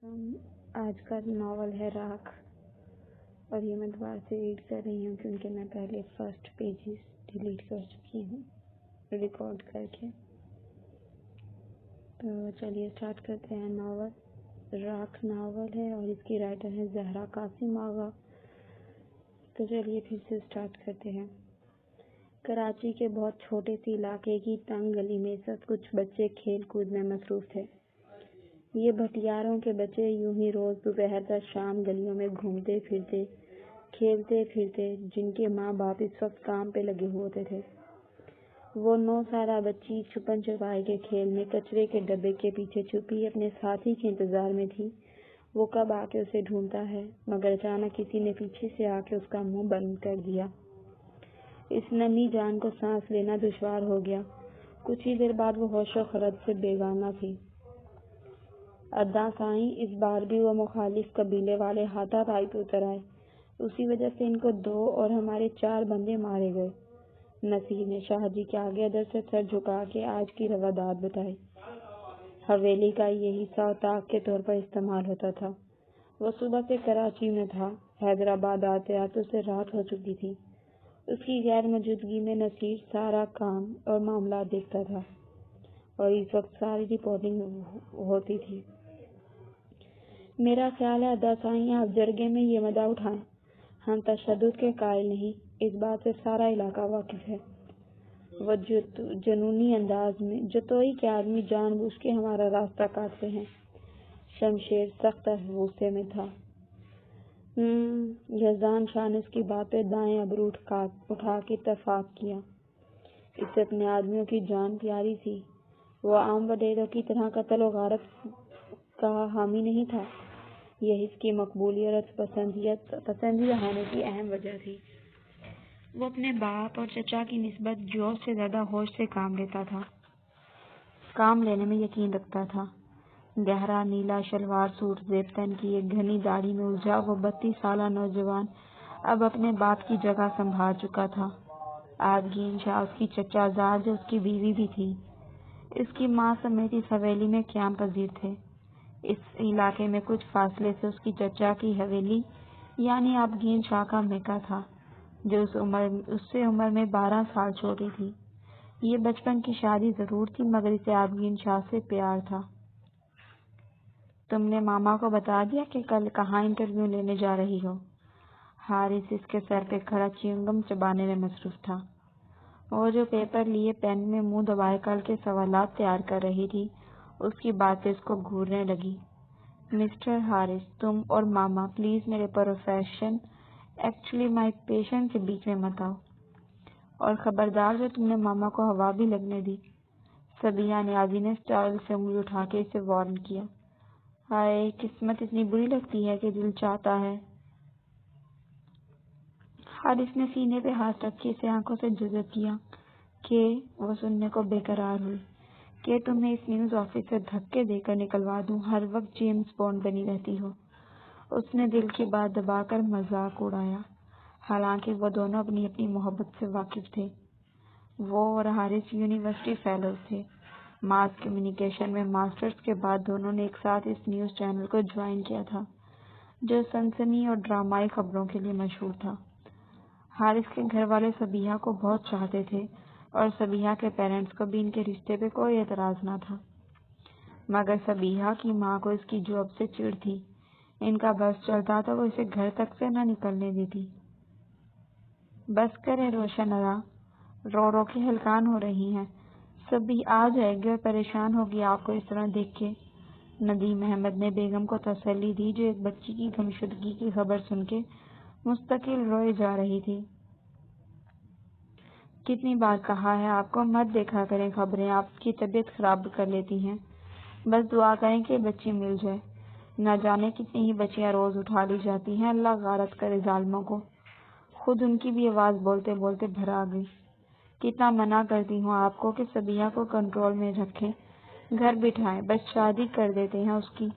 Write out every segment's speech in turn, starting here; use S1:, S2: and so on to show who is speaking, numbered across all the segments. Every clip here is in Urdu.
S1: آج کا ناول ہے راکھ، اور یہ میں دوبارہ سے ریڈ کر رہی ہوں کیونکہ میں پہلے فرسٹ پیجز ڈیلیٹ کر چکی ہوں ریکارڈ کر کے۔ تو چلیے اسٹارٹ کرتے ہیں۔ ناول راکھ ناول ہے اور اس کی رائٹر ہے زہرا قاسم آغا۔ تو چلیے پھر سے اسٹارٹ کرتے ہیں۔ کراچی کے بہت چھوٹے سے علاقے کی تنگ گلی میں سب کچھ بچے کھیل کود میں مصروف تھے۔ یہ بھٹیاروں کے بچے یوں ہی روز دوپہر تا شام گلیوں میں گھومتے پھرتے کھیلتے پھرتے، جن کے ماں باپ اس وقت کام پہ لگے ہوتے تھے۔ وہ 9 سالہ بچی چھپن چھپائی کے کھیل میں کچرے کے ڈبے کے پیچھے چھپی اپنے ساتھی کے انتظار میں تھی، وہ کب آ کے اسے ڈھونڈتا ہے، مگر اچانک کسی نے پیچھے سے آ کے اس کا منہ بند کر دیا۔ اس ننھی جان کو سانس لینا دشوار ہو گیا۔ کچھ ہی دیر بعد وہ ہوش و خرد سے بیگانہ تھی۔ ادا سائیں، اس بار بھی وہ مخالف قبیلے والے ہاتھا پائی پہ اتر آئے، اسی وجہ سے ان کو 2 اور ہمارے 4 بندے مارے گئے۔ نصیر نے شاہ جی کے آگے ادب سے سر جھکا کے آج کی روادات بتائی۔ حویلی کا یہ حصہ اوطاق کے طور پر استعمال ہوتا تھا۔ وہ صبح سے کراچی میں تھا، حیدرآباد آتے آتے اسے رات ہو چکی تھی۔ اس کی غیر موجودگی میں نصیر سارا کام اور معاملات دیکھتا تھا اور اس وقت ساری رپورٹنگ ہوتی تھی۔ میرا خیال ہے ادا سائیں آپ جرگے میں یہ مدعا اٹھائیں، ہم تشدد کے قائل نہیں، اس بات سے سارا علاقہ واقف ہے۔ وہ جنونی انداز میں جتوئی کے آدمی جان بوجھ کے ہمارا راستہ کاٹتے ہیں۔ شمشیر سخت غصے میں تھا۔ یزدان شاہ نے اس کی بات پہ دائیں ابرو اٹھا کے اتفاق کیا۔ اسے اپنے آدمیوں کی جان پیاری تھی، وہ عام وڈیروں کی طرح قتل و غارت کا حامی نہیں تھا، یہ اس کی مقبولیت اور پسندیدہ ہونے کی اہم وجہ تھی۔ وہ اپنے باپ اور چچا کی نسبت جوش سے زیادہ ہوش سے کام لیتا تھا، کام لینے میں یقین رکھتا تھا۔ گہرا نیلا شلوار سوٹ زیب تن کی ایک گھنی داڑھی میں الجھا وہ 32 سالہ نوجوان اب اپنے باپ کی جگہ سنبھال چکا تھا۔ آدگین شاہ اس کی چچا زاد جو اس کی بیوی بھی تھی، اس کی ماں سمیت اس حویلی میں قیام پذیر تھے۔ اس علاقے میں کچھ فاصلے سے اس کی چچا کی حویلی یعنی آدگین شاہ کا میکہ تھا، جو اس سے عمر میں 12 سال چھوٹی تھی۔ یہ بچپن کی شادی ضرور تھی مگر اسے آدگین شاہ سے پیار تھا۔ تم نے ماما کو بتا دیا کہ کل کہاں انٹرویو لینے جا رہی ہو؟ حارث اس کے سر پہ کھڑا چیونگم چبانے میں مصروف تھا۔ وہ جو پیپر لیے پین میں منہ دبائے کل کے سوالات تیار کر رہی تھی، اس کی باتیں اس کو گھورنے لگی۔ مسٹر حارث، تم اور ماما پلیز میرے پروفیشن ایکچولی مائی پیشنٹ کے بیچ میں مت آؤ، اور خبردار جو تم نے ماما کو ہوا بھی لگنے دی۔ صبیحہ نیازی نے اسٹائل سے انگلی اٹھا کے اسے وارن کیا۔ ہائے، قسمت اتنی بری لگتی ہے کہ دل چاہتا ہے۔ حارث نے سینے پہ ہاتھ رکھ کے اسے آنکھوں سے جذب کیا کہ وہ سننے کو بے قرار ہوئی کہ تمہیں اس نیوز آفس سے دھکے دے کر نکلوا دوں، ہر وقت جیمز بانڈ بنی رہتی ہو۔ اس نے دل کی بات دبا کر مذاق اڑایا، حالانکہ وہ دونوں اپنی اپنی محبت سے واقف تھے۔ وہ اور حارث یونیورسٹی فیلوز تھے۔ ماس کمیونیکیشن میں ماسٹرز کے بعد دونوں نے ایک ساتھ اس نیوز چینل کو جوائن کیا تھا، جو سنسنی اور ڈرامائی خبروں کے لیے مشہور تھا۔ حارث کے گھر والے صبیحہ کو بہت چاہتے تھے اور صبیحہ کے پیرنٹس کو بھی ان کے رشتے پہ کوئی اعتراض نہ تھا، مگر صبیحہ کی ماں کو اس کی جاب سے چڑ تھی۔ ان کا بس چلتا تو وہ اسے گھر تک سے نہ نکلنے دیتی۔ بس کرے روشن ارا، رو رو کے ہلکان ہو رہی ہیں، سبھی آ جائے گی اور پریشان ہوگی آپ کو اس طرح دیکھ کے۔ ندیم احمد نے بیگم کو تسلی دی جو ایک بچی کی گمشدگی کی خبر سن کے مستقل روئے جا رہی تھی۔ کتنی بار کہا ہے آپ کو مت دیکھا کریں خبریں، آپ کی طبیعت خراب کر لیتی ہیں۔ بس دعا کریں کہ بچی مل جائے، نہ جانے کتنی ہی بچیاں روز اٹھا لی جاتی ہیں، اللہ غارت کرے ظالموں کو۔ خود ان کی بھی آواز بولتے بولتے بھر آ گئی۔ کتنا منع کرتی ہوں آپ کو کہ صبیحہ کو کنٹرول میں رکھیں، گھر بٹھائیں، بس شادی کر دیتے ہیں اس کی،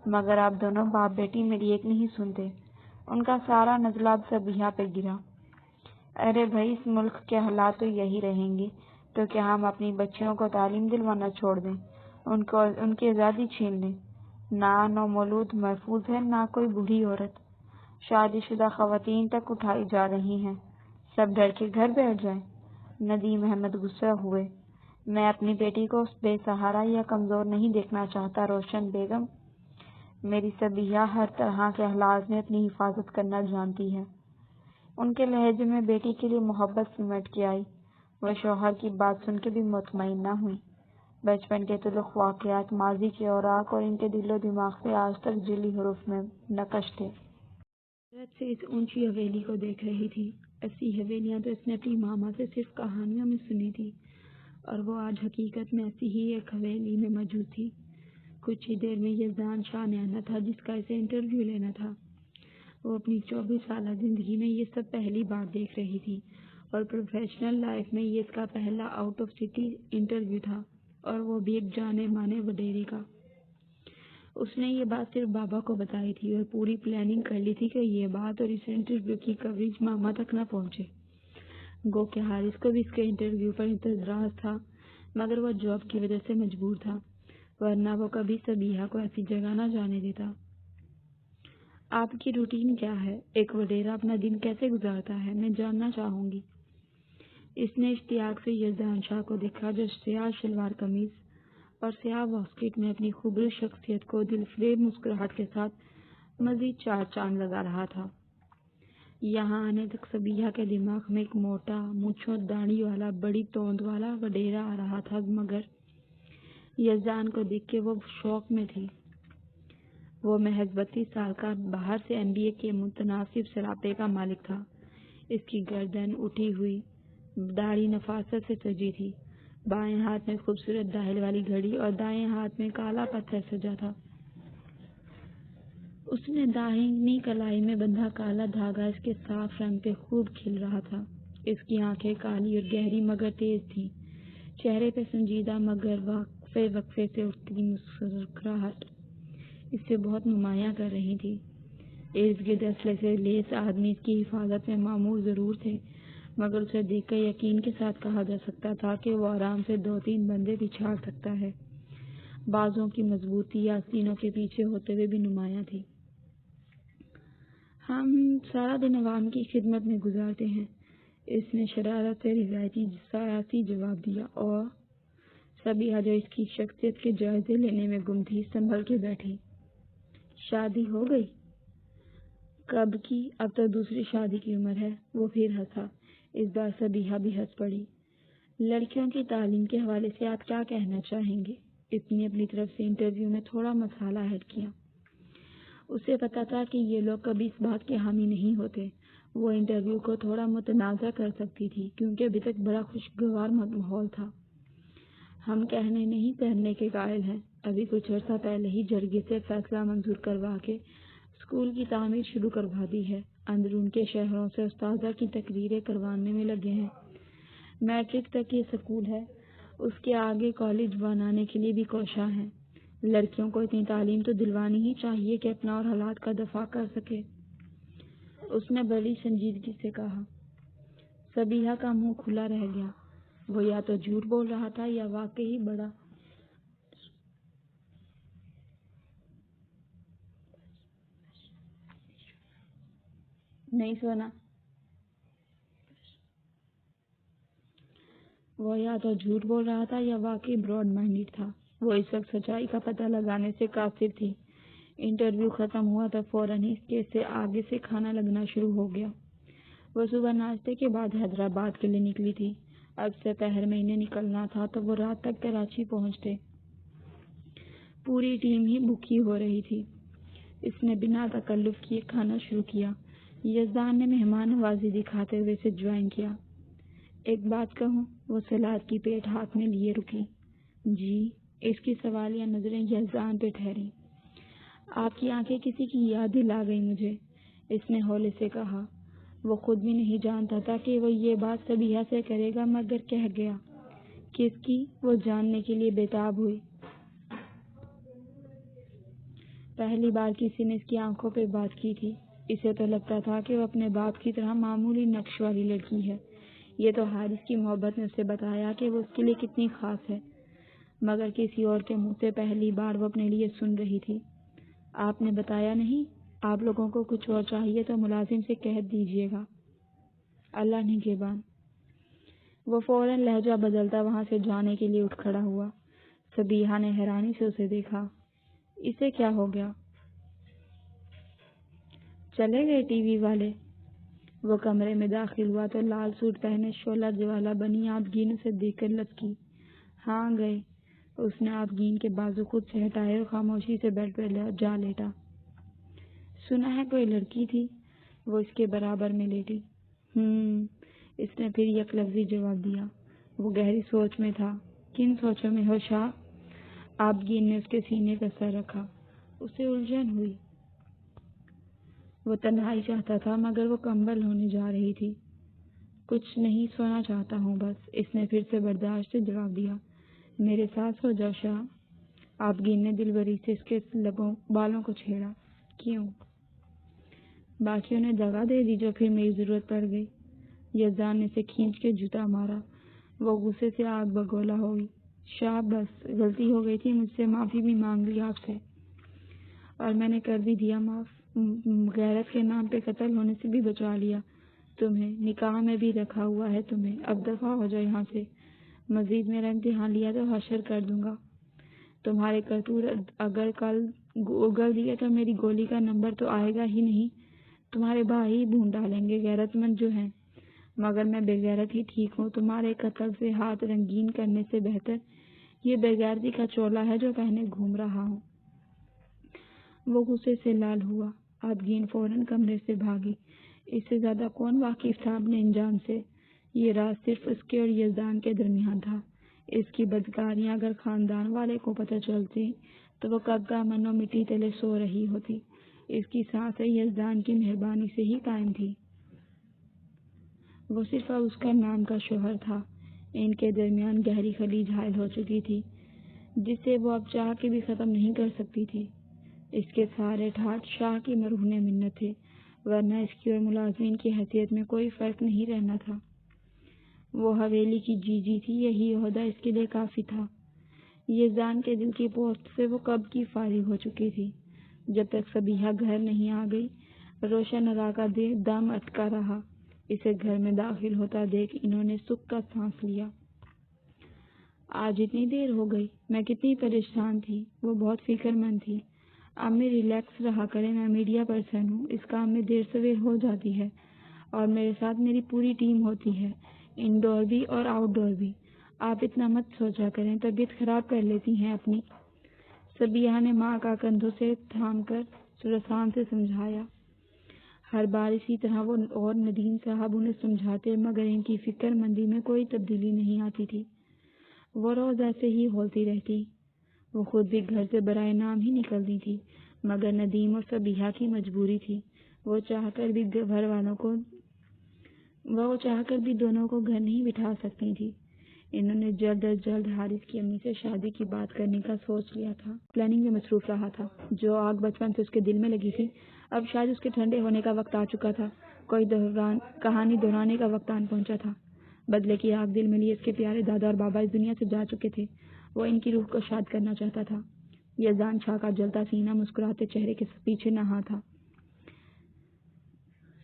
S1: مگر آپ دونوں باپ بیٹی میری ایک نہیں سنتے۔ ان کا سارا نزلہ اب صبیحہ پہ گرا۔ ارے بھائی، اس ملک کے حالات تو یہی رہیں گے تو کیا ہم اپنی بچیوں کو تعلیم دلوانا چھوڑ دیں، ان کی آزادی چھین لیں؟ نہ نومولود محفوظ ہے، نہ کوئی بوڑھی عورت۔ شادی شدہ خواتین تک اٹھائی جا رہی ہیں۔ سب ڈر کے گھر بیٹھ جائیں۔ ندیم احمد غصہ ہوئے۔ میں اپنی بیٹی کو بے سہارا یا کمزور نہیں دیکھنا چاہتا روشن بیگم۔ میری صبیحہ ہر طرح کے حالات میں اپنی حفاظت کرنا جانتی ہے۔ ان کے لہجے میں بیٹی کے لیے محبت سمٹ کے آئی۔ وہ شوہر کی بات سن کے بھی مطمئن نہ ہوئی۔ بچپن کے تلخ واقعات ماضی کے اوراق اور ان کے دل و دماغ سے آج تک جلی حروف میں نقش تھے۔ حیرت سے اس اونچی حویلی کو دیکھ رہی تھی۔ ایسی حویلیاں تو اس نے اپنی ماما سے صرف کہانیوں میں سنی تھی، اور وہ آج حقیقت میں ایسی ہی ایک حویلی میں موجود تھی۔ کچھ ہی دیر میں یزدان شاہ نے آنا تھا جس کا اسے انٹرویو لینا تھا۔ وہ اپنی 24 سالہ زندگی میں یہ سب پہلی بار دیکھ رہی تھی، اور پروفیشنل لائف میں یہ اس کا پہلا آؤٹ آف سٹی انٹرویو تھا، اور وہ بھی ایک جانے مانے وڈیرے کا۔ اس نے یہ بات صرف بابا کو بتائی تھی اور پوری پلاننگ کر لی تھی کہ یہ بات اور اس انٹرویو کی کوریج ماما تک نہ پہنچے۔ گو کہ حارث کو بھی اس کے انٹرویو پر اعتراض تھا، مگر وہ جاب کی وجہ سے مجبور تھا، ورنہ وہ کبھی صبیحہ کو ایسی جگہ نہ جانے دیتا۔ آپ کی روٹین کیا ہے؟ ایک وڈیرا اپنا دن کیسے گزارتا ہے؟ میں جاننا چاہوں گی۔ اس نے اشتیاق سے یزدان شاہ کو دیکھا جو سیاہ شلوار قمیض اور سیاہ واسکٹ میں اپنی خوبصورت شخصیت کو دل فریب مسکراہٹ کے ساتھ مزید 4 چاند لگا رہا تھا۔ یہاں آنے تک صبیحہ کے دماغ میں ایک موٹا مونچھوں داڑھی والا بڑی توند والا وڈیرا آ رہا تھا، مگر یزدان کو دیکھ کے وہ شوق میں تھی۔ وہ محض 32 سال کا باہر سے MBA کے متناسب سراپے کا مالک تھا۔ اس کی گردن اٹھی ہوئی داڑھی نفاست سے سجی تھی، بائیں ہاتھ میں خوبصورت دائل والی گھڑی اور دائیں ہاتھ میں کالا پتھر سجا تھا۔ اس نے داہنی کلائی میں بندھا کالا دھاگا اس کے صاف رنگ پہ خوب کھل رہا تھا۔ اس کی آنکھیں کالی اور گہری مگر تیز تھیں، چہرے پہ سنجیدہ مگر وقفے وقفے سے اٹھتی مسکراہٹ اسے بہت نمایاں کر رہی تھی۔ ارد گرد اسلحے سے لیس آدمی اس کی حفاظت میں مامور ضرور تھے، مگر اسے دیکھ کر یقین کے ساتھ کہا جا سکتا تھا کہ وہ آرام سے 2-3 بندے پچھاڑ سکتا ہے۔ بازوں کی مضبوطی آستینوں کے پیچھے ہوتے ہوئے بھی نمایاں تھی۔ ہم سارا دن عوام کی خدمت میں گزارتے ہیں، اس نے شرارت سے روایتی سیاسی جواب دیا، اور صبیحہ جو اس کی شخصیت کے جائزے لینے میں گم تھی سنبھل کے بیٹھی۔ شادی ہو گئی؟ کب کی؟ اب تو دوسری شادی کی عمر ہے۔ وہ پھر ہنسا۔ اس بار صبیحہ بھی ہنس پڑی۔ لڑکیوں کی تعلیم کے حوالے سے آپ کیا کہنا چاہیں گے؟ اس نے اپنی طرف سے انٹرویو میں تھوڑا مسالہ ایڈ کیا۔ اسے پتا تھا کہ یہ لوگ کبھی اس بات کے حامی نہیں ہوتے۔ وہ انٹرویو کو تھوڑا متنازع کر سکتی تھی کیونکہ ابھی تک بڑا خوشگوار ماحول تھا۔ ہم کہنے نہیں کرنے کے قائل ہیں۔ ابھی کچھ عرصہ پہلے ہی جرگے سے فیصلہ منظور کروا کے اسکول کی تعمیر شروع کروا دی ہے۔ اندرون کے شہروں سے اساتذہ کی تقررییں کروانے میں لگے ہیں۔ میٹرک تک یہ اسکول ہے، اس کے آگے کالج بنانے کے لیے بھی کوشاں ہیں۔ لڑکیوں کو اتنی تعلیم تو دلوانی ہی چاہیے کہ اپنا اور حالات کا دفاع کر سکے۔ اس نے بڑی سنجیدگی سے کہا۔ صبیحہ کا منہ کھلا رہ گیا۔ وہ یا تو جھوٹ بول رہا تھا یا واقعی بڑا نہیں سنا۔ وہ یا تو جھوٹ بول رہا تھا یا واقعی براڈ مائنڈڈ تھا۔ وہ اس وقت سچائی کا پتہ لگانے سے قاصر تھی۔ انٹرویو ختم ہوا تو فوراً ہی اس کے سے آگے سے کھانا لگنا شروع ہو گیا۔ وہ صبح ناشتے کے بعد حیدرآباد کے لیے نکلی تھی۔ اب سے پہر میں انہیں نکلنا تھا تو وہ رات تک کراچی پہنچتے۔ پوری ٹیم ہی بھوکی ہو رہی تھی۔ اس نے بنا تکلف کیے کھانا شروع کیا۔ یزدان نے مہمان نوازی دکھاتے ہوئے اسے جوائن کیا۔ ایک بات کہوں؟ وہ سلاد کی پلیٹ ہاتھ میں لیے رکی۔ جی؟ اس کی سوالیہ نظریں یزدان پہ ٹھہری۔ آپ کی آنکھیں کسی کی یاد دلا گئی مجھے، اس نے ہولے سے کہا۔ وہ خود بھی نہیں جانتا تھا کہ وہ یہ بات صبیحہ سے کرے گا، مگر کہہ گیا۔ کس کی؟ وہ جاننے کے لیے بےتاب ہوئی۔ پہلی بار کسی نے اس کی آنکھوں پہ بات کی تھی۔ اسے تو لگتا تھا کہ وہ اپنے باپ کی طرح معمولی نقش والی لڑکی ہے۔ یہ تو حارث کی محبت نے اسے بتایا کہ وہ اس کے لیے کتنی خاص ہے، مگر کسی اور کے منہ سے پہلی بار وہ اپنے لیے سن رہی تھی۔ آپ نے بتایا نہیں؟ آپ لوگوں کو کچھ اور چاہیے تو ملازم سے کہہ دیجیے گا۔ اللہ نگہبان۔ وہ فوراً لہجہ بدلتا وہاں سے جانے کے لیے اٹھ کھڑا ہوا۔ صبیحہ نے حیرانی سے اسے دیکھا۔ اسے کیا ہو گیا؟ چلے گئے ٹی وی والے؟ وہ کمرے میں داخل ہوا تو لال سوٹ پہنے شعلہ جوالا بنی آبگین اسے دیکھ کر لپکی۔ ہاں گئے۔ اس نے آبگین کے بازو خود سے ہٹائے اور خاموشی سے بیڈ پر جا لیٹا۔ سنا ہے کوئی لڑکی تھی؟ وہ اس کے برابر میں لیٹی۔ اس نے پھر یک لفظی جواب دیا۔ وہ گہری سوچ میں تھا۔ کن سوچوں میں ہو شاہ؟ آبگین نے اس کے سینے پر سر رکھا۔ اسے الجھن ہوئی۔ وہ تنہائی چاہتا تھا مگر وہ کمبل ہونے جا رہی تھی۔ کچھ نہیں، سونا چاہتا ہوں بس، اس نے پھر سے برداشت سے جواب دیا۔ میرے ساتھ سو جاؤ شاہ۔ آبگین نے دلبری سے اس کے بالوں کو چھیڑا۔ کیوں؟ باقیوں نے دغا دے دی جو پھر میری ضرورت پڑ گئی۔ یزدان نے اسے کھینچ کے جوتا مارا۔ وہ غصے سے آگ بگولا ہوئی۔ شاہ بس، غلطی ہو گئی تھی مجھ سے، معافی بھی مانگ لی آپ سے، اور میں نے کر بھی دیا معاف۔ غیرت کے نام پہ قتل ہونے سے بھی بچا لیا تمہیں، نکاح میں بھی رکھا ہوا ہے تمہیں۔ اب دفع ہو جاؤ یہاں سے، مزید میرا امتحان لیا تو حشر کر دوں گا۔ تمہارے کرتوت اگر کل اگل دیے تو میری گولی کا نمبر تو آئے گا ہی نہیں، تمہارے بھائی ہی بھون ڈالیں گے، غیرت مند جو ہیں۔ مگر میں بے غیرت ہی ٹھیک ہوں، تمہارے قتل سے ہاتھ رنگین کرنے سے بہتر یہ بے غیرتی کا چولا ہے جو پہنے گھوم رہا ہوں۔ وہ غصے سے لال ہوا۔ آبگین فوراً کمرے سے بھاگی۔ اس سے زیادہ کون واقف تھا اپنے انجام سے؟ یہ راز صرف اس کے اور یزدان کے درمیان تھا۔ اس کی بدکاریاں اگر خاندان والے کو پتہ چلتی تو وہ کب کا امن و مٹی تلے سو رہی ہوتی۔ اس کی سانسیں یزدان کی مہربانی سے ہی قائم تھی۔ وہ صرف اب اس کا نام کا شوہر تھا۔ ان کے درمیان گہری خلیج حائل ہو چکی تھی جسے وہ اب چاہ کے بھی ختم نہیں کر سکتی تھی۔ اس کے سارے ٹھاٹ شاہ کی مرہون منت تھے، ورنہ اس کی اور ملازمین کی حیثیت میں کوئی فرق نہیں رہنا تھا۔ وہ حویلی کی جی تھی، یہی عہدہ اس کے لیے کافی تھا۔ یزدان کے دل کی پوست سے وہ کب کی فارغ ہو چکی تھی۔ جب تک صبیحہ گھر نہیں آ گئی، روشن آرا کا دم اٹکا رہا۔ اسے گھر میں داخل ہوتا دیکھ انہوں نے سکھ کا سانس لیا۔ آج اتنی دیر ہو گئی، میں کتنی پریشان تھی۔ وہ بہت فکر مند تھی۔ امی ریلیکس رہا کریں، میں میڈیا پرسن ہوں، اس کام میں دیر سویر ہو جاتی ہے، اور میرے ساتھ میری پوری ٹیم ہوتی ہے، انڈور بھی اور آؤٹ ڈور بھی۔ آپ اتنا مت سوچا کریں، طبیعت خراب کر لیتی ہیں اپنی۔ صبیحہ نے ماں کا کندھوں سے تھام کر سرسان سے سمجھایا۔ ہر بار اسی طرح وہ اور ندیم صاحب انہیں سمجھاتے مگر ان کی فکر مندی میں کوئی تبدیلی نہیں آتی تھی۔ وہ روز ایسے ہی ہولتی رہتی۔ وہ خود بھی گھر سے برائے نام ہی نکلتی تھی مگر ندیم اور صبیحہ کی مجبوری تھی۔ وہ چاہ کر بھی دونوں کو گھر نہیں بٹھا سکتی تھی۔ انہوں نے جلد از جلد حارث کی امی سے شادی کی بات کرنے کا سوچ لیا تھا۔ پلاننگ میں مصروف رہا تھا۔ جو آگ بچپن سے اس کے دل میں لگی تھی اب شاید اس کے ٹھنڈے ہونے کا وقت آ چکا تھا۔ کوئی کہانی دہرانے کا وقت آن پہنچا تھا۔ بدلے کی آگ دل میں لیے اس کے پیارے دادا اور بابا اس دنیا سے جا چکے تھے۔ وہ ان کی روح کو شاد کرنا چاہتا تھا۔ یزدان شاہ کا جلتا سینہ مسکراتے چہرے کے پیچھے نہا تھا۔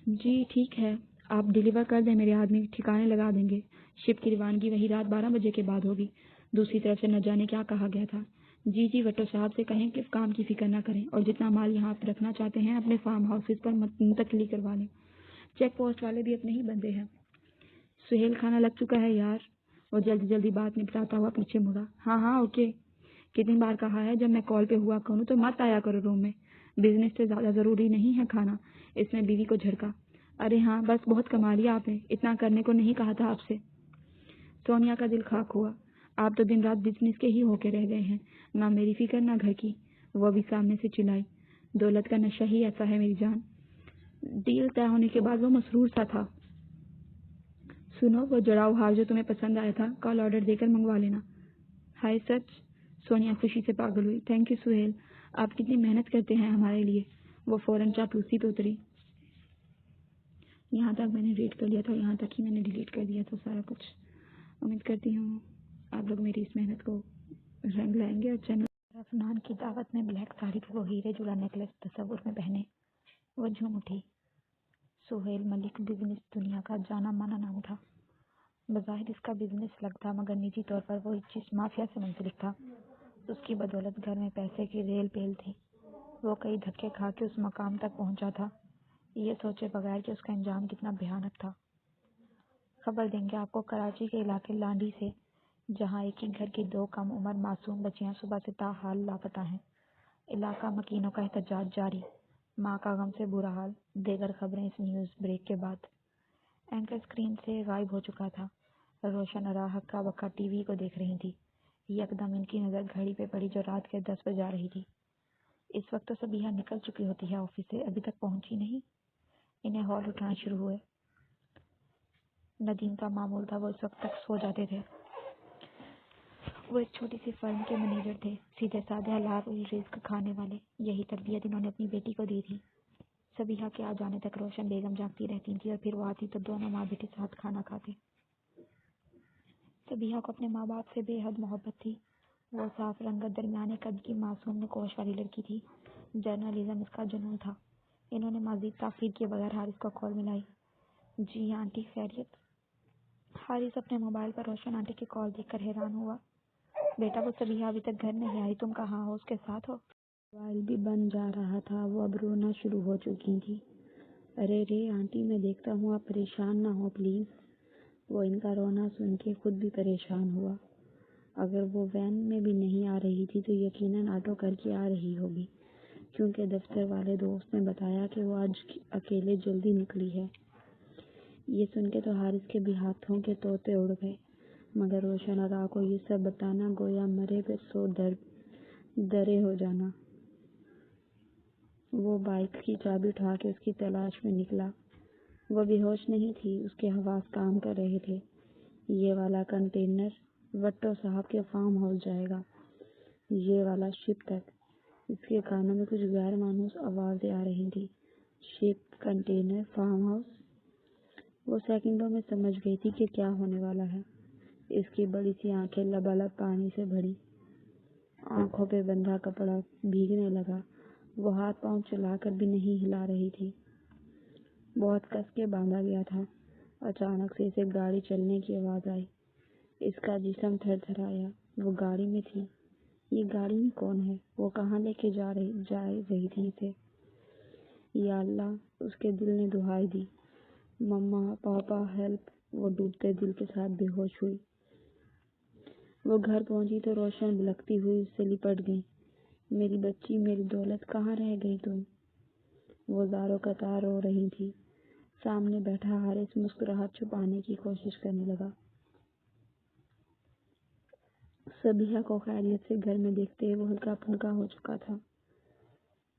S1: جی ٹھیک ہے، آپ ڈیلیور کر دیں، میرے آدمی ٹھکانے لگا دیں گے۔ شپ کی روانگی وہی رات 12 بجے کے بعد ہوگی۔ دوسری طرف سے نہ جانے کیا کہا گیا تھا۔ جی وٹو صاحب سے کہیں کہ کام کی فکر نہ کریں اور جتنا مال یہاں آپ رکھنا چاہتے ہیں اپنے فارم ہاؤسز پر منتقلی کروا لیں۔ چیک پوسٹ والے بھی اپنے ہی بندے ہیں۔ سہیل کھانا لگ چکا ہے یار۔ وہ جلدی بات نپٹاتا ہوا پیچھے مڑا۔ ہاں اوکے۔ کتنی بار کہا ہے جب میں کال پہ ہوا کروں تو مت آیا کرو روم میں، بزنس سے زیادہ ضروری نہیں ہے کھانا۔ اس نے بیوی کو جھڑکا۔ ارے ہاں بس بہت کما لیا آپ نے، اتنا کرنے کو نہیں کہا تھا آپ سے۔ سونیا کا دل خاک ہوا۔ آپ تو دن رات بزنس کے ہی ہو کے رہ گئے ہیں، نہ میری فکر نہ گھر کی۔ وہ بھی سامنے سے چلائی۔ دولت کا نشہ ہی ایسا ہے میری جان۔ ڈیل طے ہونے کے بعد وہ مسرور سا تھا۔ سنو، وہ جڑاؤ ہار جو تمہیں پسند آیا تھا کل آرڈر دے کر منگوا لینا۔ ہائے سچ؟ سونیا خوشی سے پاگل ہوئی۔ تھینک یو سہیل، آپ کتنی محنت کرتے ہیں ہمارے لیے۔ وہ فوراً چاپلوسی پہ اتری۔ یہاں تک میں نے ریڈ کر لیا تھا، یہاں تک ہی میں نے ڈیلیٹ کر دیا تھا سارا کچھ۔ امید کرتی ہوں آپ لوگ میری اس محنت کو رنگ لائیں گے اور چینل
S2: افنان کی دعوت میں بلیک ساڑی پہ وہ ہیرے جڑا نیکلس تصور میں پہنے وہ جھوم اٹھی۔ سہیل ملک بزنس دنیا کا جانا مانا نام تھا۔ بظاہر اس کا بزنس لگتا مگر نجی طور پر وہ جس مافیا سے منسلک تھا اس کی بدولت گھر میں پیسے کی ریل پیل تھی۔ وہ کئی دھکے کھا کے اس مقام تک پہنچا تھا یہ سوچے بغیر کہ اس کا انجام کتنا بھیانک تھا۔ خبر دیں گے آپ کو کراچی کے علاقے لانڈی سے، جہاں ایک ہی گھر کی 2 کم عمر معصوم بچیاں صبح سے تاحال لاپتہ ہیں۔ علاقہ مکینوں کا احتجاج جاری، ماں کا غم سے برا حال۔ دیگر خبریں اس نیوز بریک کے بعد۔ اینکر اسکرین سے غائب ہو چکا تھا۔ روشن اور ہکا بکا ٹی وی کو دیکھ رہی تھی۔ یکدم ان کی نظر گھڑی پہ پڑی جو رات کے 10 بجا رہی تھی۔ اس وقت تو صبیحہ نکل چکی ہوتی ہے آفس سے، ابھی تک پہنچی نہیں۔ انہیں ہال اٹھنا شروع ہوئے۔ ندیم کا معمول تھا وہ اس وقت تک سو جاتے تھے۔ وہ ایک چھوٹی سی فرم کے مینیجر تھے، سیدھے سادے حلال رزق کھانے والے۔ یہی تربیت انہوں نے اپنی بیٹی کو دی تھی۔ صبیحہ کے آ جانے تک روشن بیگم جاگتی رہتی تھی اور پھر وہ آتی تو دونوں ماں بیٹی ساتھ کھانا کھاتے۔ صبیحہ کو اپنے ماں باپ سے بے حد محبت تھی۔ وہ صاف رنگت درمیانے قد کی معصوم نکوش والی لڑکی تھی۔ جرنلزم اس کا جنون تھا۔ انہوں نے مزید تاخیر کیے بغیر حارث کو کال ملائی۔ جی آنٹی خیریت؟ حارث اپنے موبائل پر روشن آنٹی کی کال دیکھ کر حیران ہوا۔ بیٹا وہ صبیحہ ابھی تک گھر نہیں آئی، تم کہاں ہو؟ اس کے ساتھ ہو؟
S1: موبائل بھی بند جا رہا تھا، وہ اب رونا شروع ہو چکی تھی۔ ارے رے آنٹی، میں دیکھتا ہوں آپ پریشان نہ ہو پلیز۔ وہ ان کا رونا سن کے خود بھی پریشان ہوا۔ اگر وہ وین میں بھی نہیں آ رہی تھی تو یقیناً آٹو کر کے آ رہی ہوگی، کیونکہ دفتر والے دوست نے بتایا کہ وہ آج اکیلے جلدی نکلی ہے۔ یہ سن کے تو حارث کے بھی ہاتھوں کے طوطے اڑ گئے، مگر روشن آرا کو یہ سب بتانا گویا مرے پہ سو درے ہو جانا۔ وہ بائک کی چابی اٹھا کے اس کی تلاش میں نکلا۔ وہ بے ہوش نہیں تھی، اس کے حواس کام کر رہے تھے۔ یہ والا کنٹینر وٹو صاحب کے فارم ہاؤس جائے گا، یہ والا شپ تک۔ اس کے کانوں میں کچھ غیر مانوس آوازیں آ رہی تھی۔ شپ، کنٹینر، فارم ہاؤس۔ وہ سیکنڈوں میں سمجھ گئی تھی کہ کیا ہونے والا ہے۔ اس کی بڑی سی آنکھیں لبالب پانی سے بھری، آنکھوں پہ بندھا کپڑا بھیگنے لگا۔ وہ ہاتھ پاؤں چلا کر بھی نہیں ہلا رہی تھی، بہت کس کے باندھا گیا تھا۔ اچانک سے اسے گاڑی چلنے کی آواز آئی۔ اس کا جسم تھر تھرایا۔ وہ گاڑی میں تھی۔ یہ گاڑی میں کون ہے؟ وہ کہاں لے کے جا رہی تھی اسے؟ یا اللہ، اس کے دل نے دہائی دی، مما پاپا ہیلپ۔ وہ ڈوبتے دل کے ساتھ بے ہوش ہوئی۔ وہ گھر پہنچی تو روشن بلکتی ہوئی اس سے لپٹ گئی۔ میری بچی، میری دولت، کہاں رہ گئی تم؟ وہ زاروں قطار رو رہی تھی۔ سامنے بیٹھا حارث مسکراہٹ چھپانے کی کوشش کرنے لگا۔ صبیحہ کو خیریت سے گھر میں دیکھتے وہ ہلکا پھلکا ہو چکا تھا۔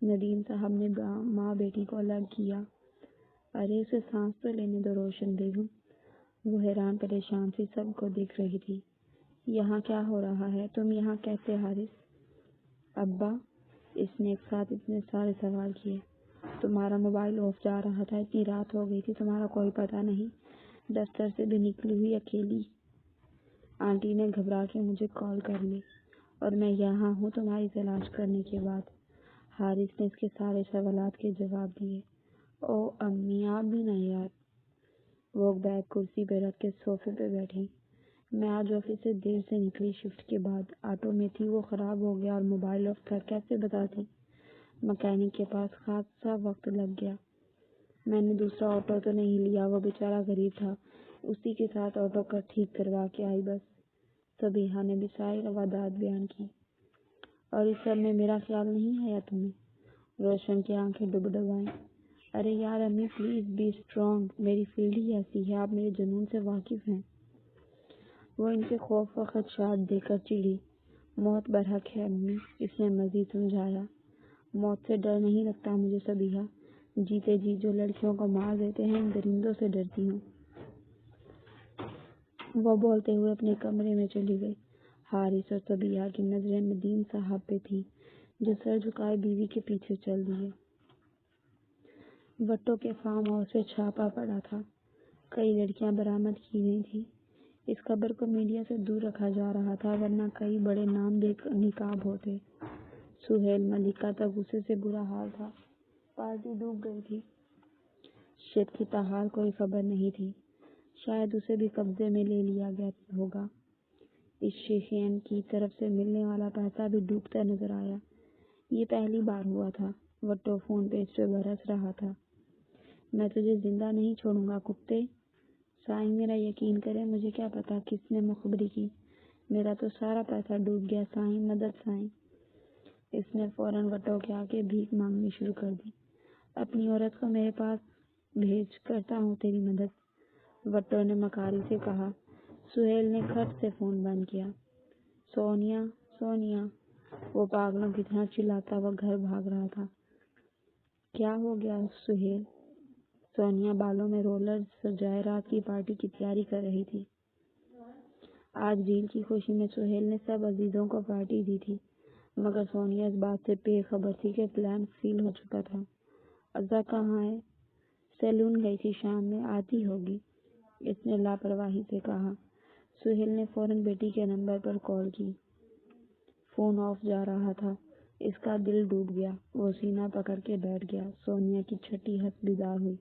S1: ندیم صاحب نے ماں بیٹی کو الگ کیا۔ ارے اسے سانس تو لینے دو روشن بیگم۔ وہ حیران پریشان سی سب کو دیکھ رہی تھی۔ یہاں کیا ہو رہا ہے؟ تم یہاں کیسے حارث؟ ابا، اس نے ایک ساتھ اتنے سارے سوال کیے۔ تمہارا موبائل آف جا رہا تھا، اتنی رات ہو گئی تھی، تمہارا کوئی پتہ نہیں؟ دفتر سے بھی نکلی ہوئی اکیلی؟ آنٹی نے گھبرا کے مجھے کال کر لی اور میں یہاں ہوں تمہاری تلاش کرنے کے بعد۔ حارث نے اس کے سارے سوالات کے جواب دیے۔ او امی، آپ بھی نہ یار۔ وہ بیگ کرسی پہ رکھ کے صوفے پہ بیٹھی۔ میں آج آفس سے دیر سے نکلی، شفٹ کے بعد آٹو میں تھی، وہ خراب ہو گیا اور موبائل آف تھا، کیسے بتاتی؟ مکینک کے پاس خاصا وقت لگ گیا۔ میں نے دوسرا آٹو تو نہیں لیا، وہ بیچارہ غریب تھا، اسی کے ساتھ آٹو کا ٹھیک کروا کے آئی بس۔ صبیحہ نے بھی ساری روادات بیان کی۔ اور اس سب میں میرا خیال نہیں آیا تمہیں؟ روشن کی آنکھیں ڈب ڈب آئیں۔ ارے یار امی پلیز بی اسٹرانگ، میری فیلڈ ہی ایسی ہے، آپ میرے جنون سے واقف ہیں۔ وہ ان کے خوف و خدشات دیکھ کر چڑھی۔ موت برحق ہے امی، اس نے مزید سمجھایا۔ موت سے ڈر نہیں لگتا مجھے صبیحہ، جیتے جی جو لڑکیوں کو مار دیتے ہیں ان درندوں سے ڈرتی ہوں۔ وہ بولتے ہوئے اپنے کمرے میں چلی گئی۔ حارث اور صبیحہ کی نظریں ندیم صاحب پہ تھی، جو سر جھکائے بیوی کے پیچھے چل دیے۔ وٹو کے فارم ہاؤس سے چھاپا پڑا تھا، کئی لڑکیاں برآمد کی گئی تھیں۔ اس خبر کو میڈیا سے دور رکھا جا رہا تھا، ورنہ کئی بڑے نام بے نقاب ہوتے۔ سہیل ملک کا تو غصے سے برا حال تھا۔ پارٹی ڈوب گئی تھی۔ شیخ کی تاحال کوئی خبر نہیں تھی۔ شاید اسے بھی قبضے میں لے لیا گیا ہوگا۔ اس شیخین کی طرف سے ملنے والا پیسہ بھی ڈوبتا نظر آیا۔ یہ پہلی بار ہوا تھا۔ وٹو فون پہ اس پہ برس رہا تھا۔ میں تجھے زندہ نہیں چھوڑوں گا کتے۔ سائیں میرا یقین کرے، مجھے کیا پتا کس نے مخبری کی، میرا تو سارا پیسہ ڈوب گیا، سائیں مدد سائیں۔ اس نے فوراً وٹو کے آگے بھیک مانگنی شروع کر دی۔ اپنی عورت کو میرے پاس بھیج، کرتا ہوں تیری مدد، وٹو نے مکاری سے کہا۔ سہیل نے کھٹ سے فون بند کیا۔ سونیا سونیا، وہ پاگلوں کی طرح چلاتا ہوا گھر بھاگ رہا تھا۔ کیا ہو گیا سہیل؟ سونیا بالوں میں رولر سجائے رات کی پارٹی کی تیاری کر رہی تھی۔ آج ڈیل کی خوشی میں سہیل نے سب عزیزوں کو پارٹی دی تھی، مگر سونیا اس بات سے بے خبر تھی کہ پلان فیل ہو چکا تھا۔ عزا کہاں ہے؟ سیلون گئی تھی، شام میں آتی ہوگی، اس نے لاپرواہی سے کہا۔ سہیل نے فوراً بیٹی کے نمبر پر کال کی۔ فون آف جا رہا تھا۔ اس کا دل ڈوب گیا۔ وہ سینہ پکڑ کے بیٹھ گیا۔ سونیا کی چھٹی ہنس بیدار ہوئی۔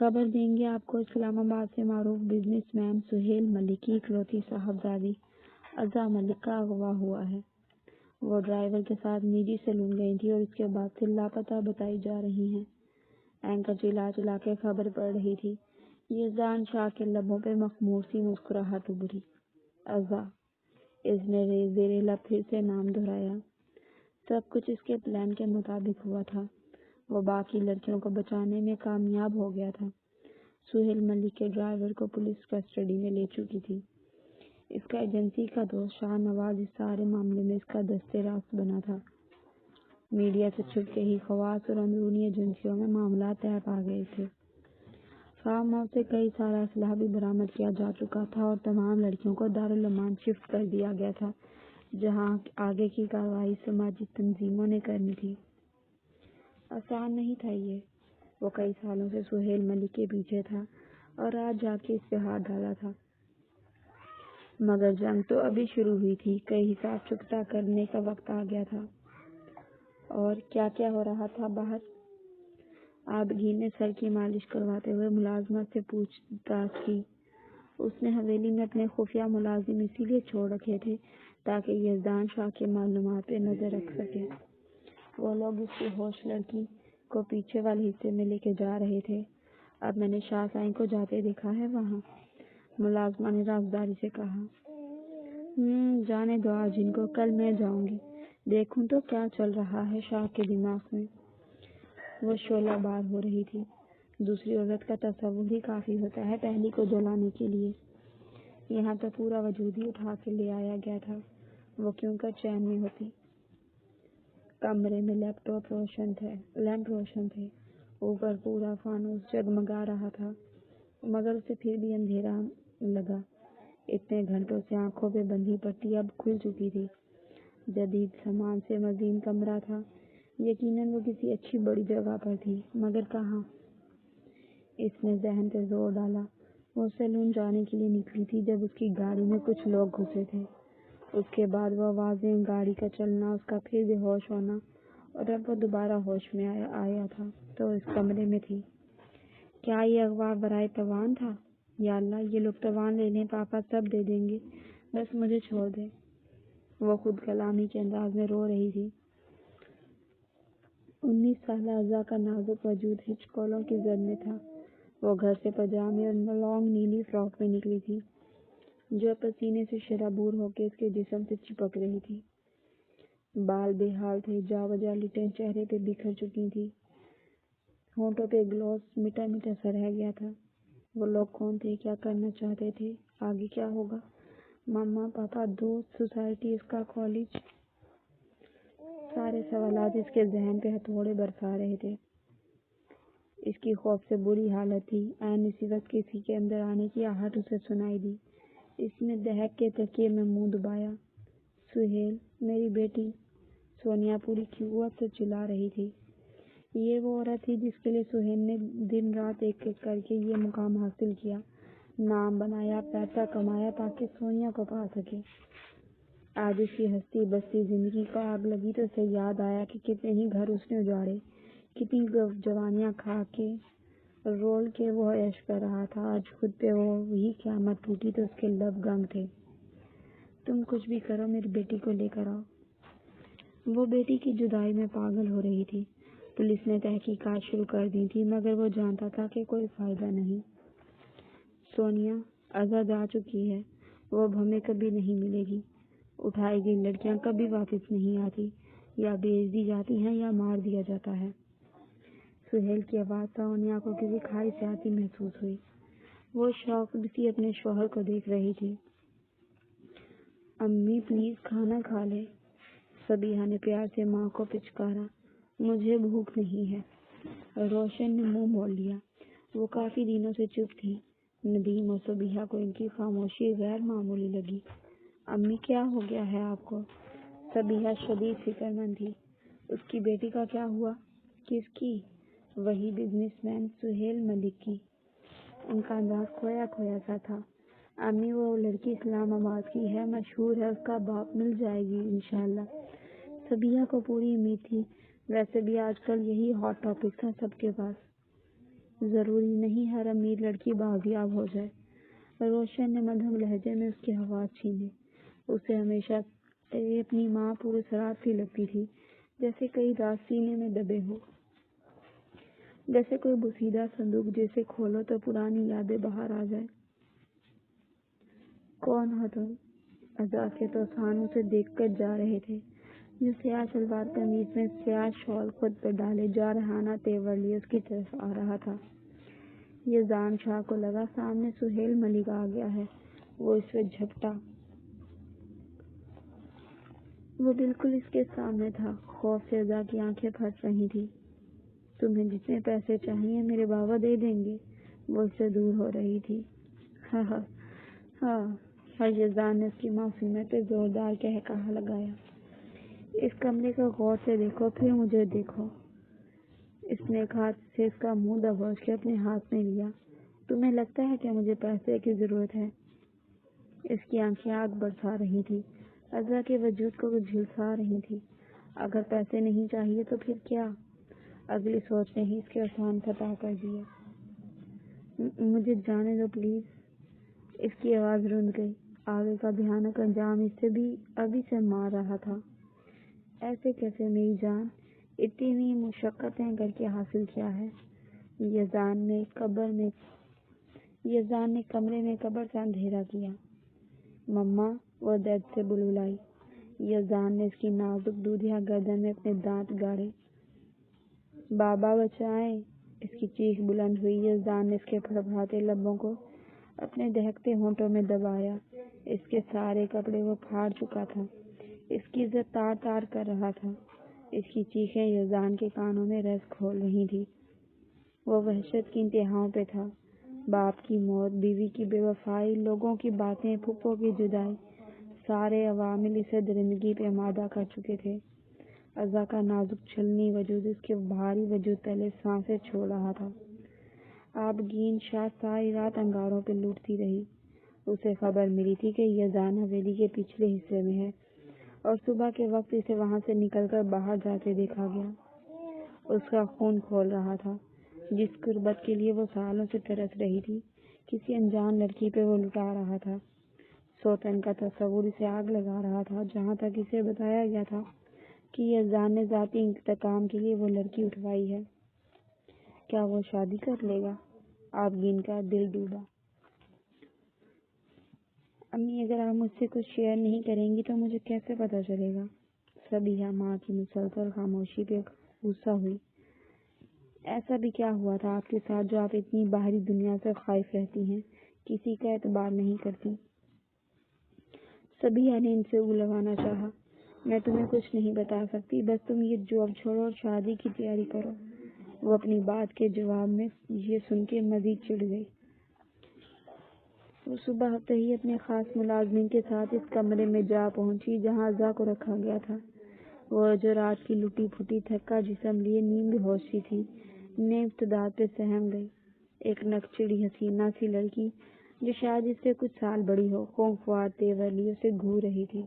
S1: خبر دیں گے آپ کو، اسلام آباد سے معروف بزنس مین سہیل ملک کی اکلوتی صاحبزادی عزا ملک کا اغوا ہوا ہے۔ وہ ڈرائیور کے ساتھ نجی سیلون گئی تھی اور اس کے بعد سے لاپتہ بتائی جا رہی ہیں۔ اینکر چلا چلا کے خبر پڑھ رہی تھی۔ یزدان شاہ کے لبوں پہ مخمور سی مسکراہٹ ابھری۔ عزا، اس نے زیر لب پھر سے نام دہرایا۔ سب کچھ اس کے پلان کے مطابق ہوا تھا۔ وہ باقی لڑکیوں کو بچانے میں کامیاب ہو گیا تھا۔ سہیل ملک کے ڈرائیور کو پولیس کسٹڈی میں لے چکی تھی۔ اس کا ایجنسی کا دوست شاہ نواز اس سارے معاملے میں اس کا دستے راست بنا تھا۔ میڈیا سے چھپ کے ہی خواص اور اندرونی ایجنسیوں میں معاملات طے پا گئے تھے۔ فارم ہاؤس سے کئی سارا اسلحہ بھی برآمد کیا جا چکا تھا اور تمام لڑکیوں کو دارالامان شفٹ کر دیا گیا تھا، جہاں آگے کی کارروائی سماجی تنظیموں نے کرنی تھی۔ آسان نہیں تھا یہ۔ وہ کئی سالوں سے سہیل ملک کے پیچھے تھا اور آج جا کے اس پہ ہاتھ ڈالا تھا، مگر جنگ تو ابھی شروع ہوئی تھی۔ کئی حساب چکتا کرنے کا وقت آ گیا تھا۔ اور کیا کیا ہو رہا تھا باہر؟ عابدین نے سر کی مالش کرواتے ہوئے ملازمت سے پوچھ تاچھ کی۔ اس نے حویلی میں اپنے خفیہ ملازم اسی لیے چھوڑ رکھے تھے تاکہ یزدان شاہ کے معلومات پہ نظر رکھ سکے۔ وہ لوگ اس کی ہوش لڑکی کو پیچھے والے حصے میں لے کے جا رہے تھے۔ اب میں نے شاہ سائیں کو جاتے دیکھا ہے وہاں، ملازمہ نے رازداری سے کہا۔ جانے دو آج ان کو، کل میں جاؤں گی، دیکھوں تو کیا چل رہا ہے شاہ کے دماغ میں۔ وہ شعلہ بار ہو رہی تھی۔ دوسری عورت کا تصور ہی کافی ہوتا ہے پہلی کو جلانے کے لیے۔ یہاں تو پورا وجود ہی اٹھا کے لے آیا گیا تھا، وہ کیوں کر چین میں ہوتی۔ کمرے میں لیمپ روشن تھے، اوپر پورا فانوس جگمگا رہا تھا، مگر اسے پھر بھی اندھیرا لگا۔ اتنے گھنٹوں سے آنکھوں پہ بندھی پٹی اب کھل چکی تھی۔ جدید سامان سے مزین کمرہ تھا، یقیناً وہ کسی اچھی بڑی جگہ پر تھی، مگر کہاں؟ اس نے ذہن پہ زور ڈالا۔ وہ سیلون جانے کے لیے نکلی تھی جب اس کی گاڑی میں کچھ لوگ گھسے تھے۔ اس کے بعد وہ آوازیں، گاڑی کا چلنا، اس کا پھر بے ہوش ہونا، اور اب وہ دوبارہ ہوش میں آیا تھا تو اس کمرے میں تھی۔ کیا یہ اغوا برائے تاوان تھا؟ یا اللہ، یہ لوگ تاوان لے لیں، پاپا سب دے دیں گے، بس مجھے چھوڑ دے۔ وہ خود کلامی کے انداز میں رو رہی تھی۔ 19 سالہ عزا کا نازک وجود ہچکولوں کی زد میں تھا۔ وہ گھر سے پاجامے اور لانگ نیلی فراک میں نکلی تھی جو پسینے سے شرابور ہو کے اس کے جسم سے چپک رہی تھی۔ بال بے حال تھے، جا بجا لٹیں چہرے پہ بکھر چکی تھی، ہونٹوں پہ گلوس مٹا مٹا سا رہ گیا تھا۔ وہ لوگ کون تھے؟ کیا کرنا چاہتے تھے؟ آگے کیا ہوگا؟ ماما، پاپا، دوست، سوسائٹی، اس کا کالج، سارے سوالات اس کے ذہن پہ ہتھوڑے برسا رہے تھے۔ اس کی خوف سے بری حالت تھی۔ عین اسی وقت کسی کے اندر آنے کی آہٹ اسے سنائی دی۔ اس نے دہک کے تکیے میں منہ دبایا۔ سہیل، میری بیٹی، سونیا پوری قوت سے چلا رہی تھی۔ یہ وہ عورت تھی جس کے لیے سہیل نے دن رات ایک ایک کر کے یہ مقام حاصل کیا، نام بنایا، پیسہ کمایا تاکہ سونیا کو پا سکے۔ آج اس کی ہستی بستی زندگی کو آگ لگی تو اسے یاد آیا کہ کتنے ہی گھر اس نے اجاڑے، کتنی جوانیاں کھا کے رول کے وہ عیش کر رہا تھا۔ آج خود پہ وہی قیامت ٹوٹی تو اس کے لب گنگ تھے۔ تم کچھ بھی کرو، میری بیٹی کو لے کر آؤ۔ وہ بیٹی کی جدائی میں پاگل ہو رہی تھی۔ پولیس نے تحقیقات شروع کر دی تھی، مگر وہ جانتا تھا کہ کوئی فائدہ نہیں۔ سونیا عزا جا چکی ہے، وہ اب ہمیں کبھی نہیں ملے گی۔ اٹھائی گئی لڑکیاں کبھی واپس نہیں آتی، یا بیچ دی جاتی ہیں یا مار دیا جاتا ہے۔ سہیل کی آواز سونیا کو کسی کھائی سے آتی محسوس ہوئی۔ وہ شوق سی اپنے شوہر کو دیکھ رہی تھی۔ امی پلیز کھانا کھا لے، صبیحہ نے پیار سے ماں کو پچکارا۔ مجھے بھوک نہیں ہے، روشن نے منہ موڑ لیا۔ وہ کافی دنوں سے چپ تھی۔ ندیم اور صبیحہ کو ان کی خاموشی غیر معمولی لگی۔ امی کیا ہو گیا ہے آپ کو؟ صبیحہ شدید فکر مند تھی۔ اس کی بیٹی کا کیا ہوا؟ کس کی؟ وہی بزنس مین سہیل ملک کی۔ ان کا انداز کھویا کھویا سا تھا۔ امی وہ لڑکی اسلام آباد کی ہے، مشہور ہے، اس کا باپ مل جائے گی انشاءاللہ۔ صبیحہ کو پوری امید تھی۔ ویسے بھی آج کل یہی ہاٹ ٹاپک تھا سب کے پاس۔ ضروری نہیں ہر امیر لڑکی بازیاب ہو جائے۔ روشن نے مدھم لہجے میں اس کی آواز چھینی۔ اسے ہمیشہ سے اپنی ماں پورے سرات سی لگتی تھی، جیسے کئی راز سینے میں دبے ہو، جیسے کوئی بوسیدہ صندوق جسے کھولو تو پرانی یادیں باہر آ جائیں۔ کون ہو تم؟ عزا کے توسان اسے دیکھ کر جا رہے تھے، جو سیاہ شلوار قمیض میں سیاہ شال خود پر ڈالے جارحانہ تیور لیے اس کی طرف آ رہا تھا۔ یزدان شاہ کو لگا سامنے سہیل ملک آ گیا ہے۔ وہ اس وقت جھپٹا۔ وہ بالکل اس کے سامنے تھا۔ خوف سے عزا کی آنکھیں پھٹ رہی تھی۔ تمہیں جتنے پیسے چاہیے میرے بابا دے دیں گے۔ وہ اس سے دور ہو رہی تھی۔ ہاں ہاں ہاں، یزدان نے اس کی معصومیت پہ زوردار قہقہا لگایا۔ اس کمرے کو غور سے دیکھو، پھر مجھے دیکھو۔ اس نے ایک ہاتھ سے اس کا منہ دبوچ کے اپنے ہاتھ میں لیا۔ تمہیں لگتا ہے کہ مجھے پیسے کی ضرورت ہے؟ اس کی آنکھیں آگ برسا رہی تھی، عزا کے وجود کو جھلسا رہی تھی۔ اگر پیسے نہیں چاہیے تو پھر کیا؟ اگلی سوچ نے ہی اس کے آسان فتح کر دیا۔ مجھے جانے دو پلیز۔ اس کی آواز رند گئی۔ آگے کا بھیانک انجام اس سے بھی ابھی سے مار رہا تھا۔ ایسے کیسے میری جان؟ اتنی مشقتیں کر کے حاصل کیا ہے؟ یزدان نے کمرے میں قبر سا اندھیرا کیا۔ مما، وہ درد سے بلبلائی۔ یزدان نے اس کی نازک دودھیا گردن میں اپنے دانت گاڑے۔ بابا بچائیں! اس کی چیخ بلند ہوئی۔ یزدان نے اس کے پھڑپھڑاتے لبوں کو اپنے دہکتے ہونٹوں میں دبایا۔ اس کے سارے کپڑے وہ پھاڑ چکا تھا، اس کی عزت تار تار کر رہا تھا۔ اس کی چیخیں یزدان کے کانوں میں رس کھول رہی تھی۔ وہ وحشت کی انتہاؤں پہ تھا۔ باپ کی موت، بیوی کی بے وفائی، لوگوں کی باتیں، پھپھو کی جدائی، سارے عوامل اسے درندگی پہ آمادہ کر چکے تھے۔ عزا کا نازک چھلنی وجود اس کے بھاری وجود تلے سانسیں چھوڑ رہا تھا۔ آبگین شاہ ساری رات انگاروں پہ لوٹتی رہی۔ اسے خبر ملی تھی کہ یزدان حویلی کے پچھلے حصے میں ہے، اور صبح کے وقت اسے وہاں سے نکل کر باہر جاتے دیکھا گیا۔ اس کا خون کھول رہا تھا۔ جس قربت کے لیے وہ سالوں سے ترس رہی تھی، کسی انجان لڑکی پہ وہ لٹا رہا تھا۔ سوتن کا تصور اسے آگ لگا رہا تھا۔ جہاں تک اسے بتایا گیا تھا کہ یزدان نے ذاتی انتقام کے لیے وہ لڑکی اٹھوائی ہے۔ کیا وہ شادی کر لے گا؟ آبگین کا دل ڈوبا۔ امی، اگر آپ مجھ سے کچھ شیئر نہیں کریں گی تو مجھے کیسے پتہ چلے گا؟ صبیحہ ماں کی مسلسل خاموشی پہ غصہ ہوئی۔ ایسا بھی کیا ہوا تھا آپ کے ساتھ جو آپ اتنی باہری دنیا سے خائف رہتی ہیں، کسی کا اعتبار نہیں کرتی؟ صبیحہ نے ان سے اگلوانا چاہا۔ میں تمہیں کچھ نہیں بتا سکتی، بس تم یہ جاب چھوڑو اور شادی کی تیاری کرو۔ وہ اپنی بات کے جواب میں یہ سن کے مزید چڑ گئی۔ وہ صبح ہوتے ہی اپنے خاص ملازمین کے ساتھ اس کمرے میں جا پہنچی جہاں عزا کو رکھا گیا تھا۔ وہ جو رات کی لٹی پھٹی تھکا جسم لیے نیم بے ہوش سی تھی، نیب ابتداد پہ سہم گئی۔ ایک نکچڑی حسینہ سی لڑکی جو شاید اس سے کچھ سال بڑی ہو، خونخوار تیور لیے اسے گھور رہی تھی۔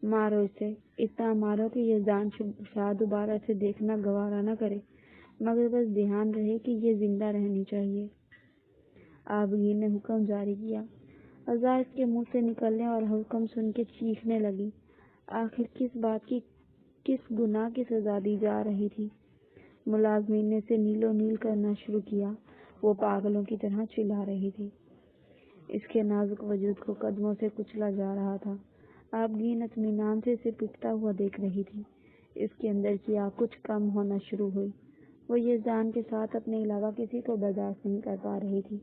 S1: مارو اسے، اتنا مارو کہ یہ جان شاید دوبارہ اسے دیکھنا گوارا نہ کرے، مگر بس دھیان رہے کہ یہ زندہ رہنی چاہیے۔ آبگین نے حکم جاری کیا۔ اذا اس کے منہ سے نکلنے اور حکم سن کے چیخنے لگی۔ آخر کس بات کی، کس گناہ کی سزا دی جا رہی تھی؟ ملازمین نے اسے نیلو نیل کرنا شروع کیا۔ وہ پاگلوں کی طرح چلا رہی تھی۔ اس کے نازک وجود کو قدموں سے کچلا جا رہا تھا۔ آبگین اطمینان سے اسے پٹتا ہوا دیکھ رہی تھی۔ اس کے اندر کی آگ کچھ کم ہونا شروع ہوئی۔ وہ یہ جان کے ساتھ اپنے علاوہ کسی کو برداشت نہیں کر پا رہی تھی۔